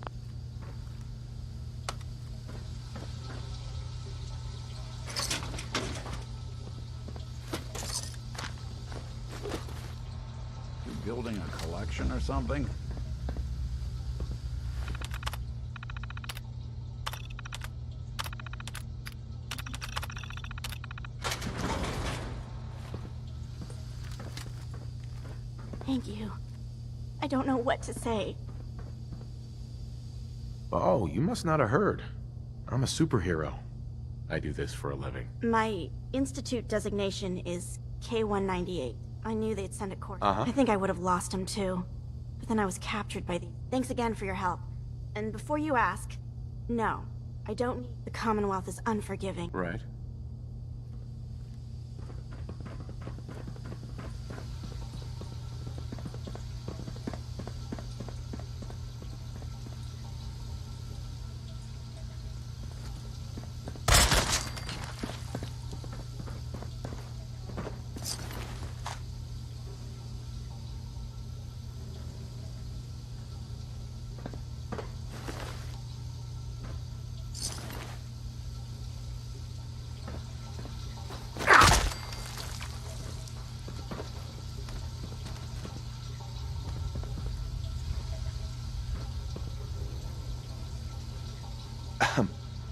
You building a collection or something? Thank you. I don't know what to say. Oh, you must not have heard. I'm a superhero. I do this for a living. My institute designation is K-198. I knew they'd send a course. Uh-huh. I think I would have lost him too. But then I was captured by these. Thanks again for your help. And before you ask, no, I don't need. The Commonwealth is unforgiving. Right.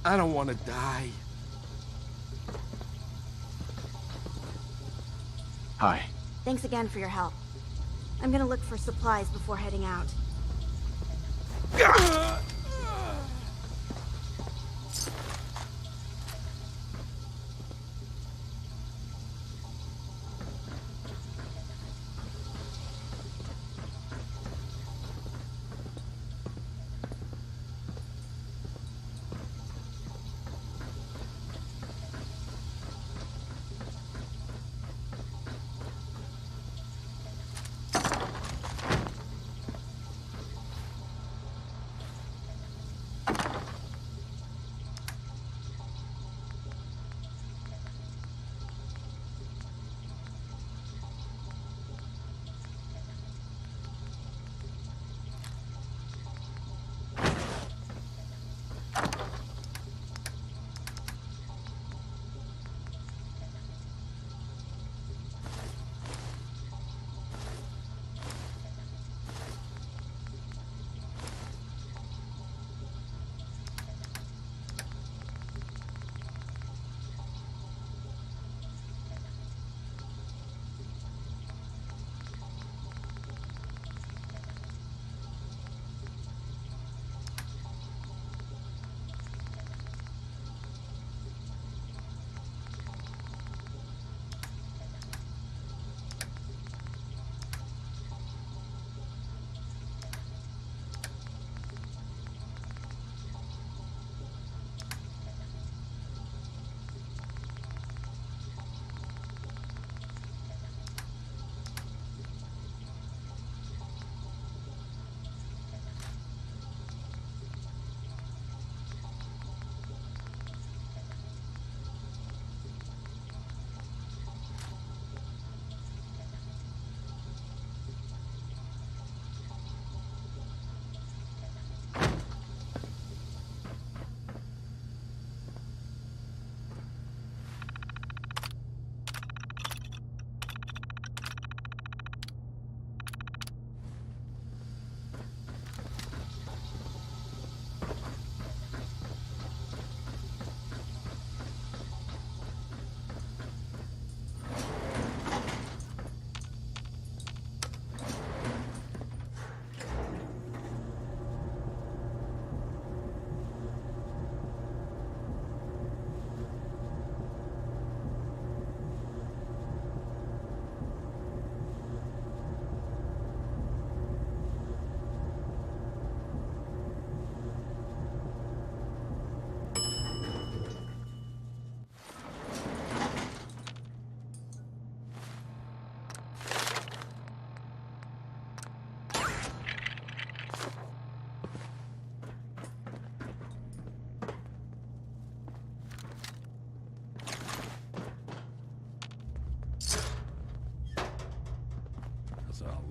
I don't want to die. Hi. Thanks again for your help. I'm gonna look for supplies before heading out.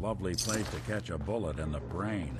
Lovely place to catch a bullet in the brain.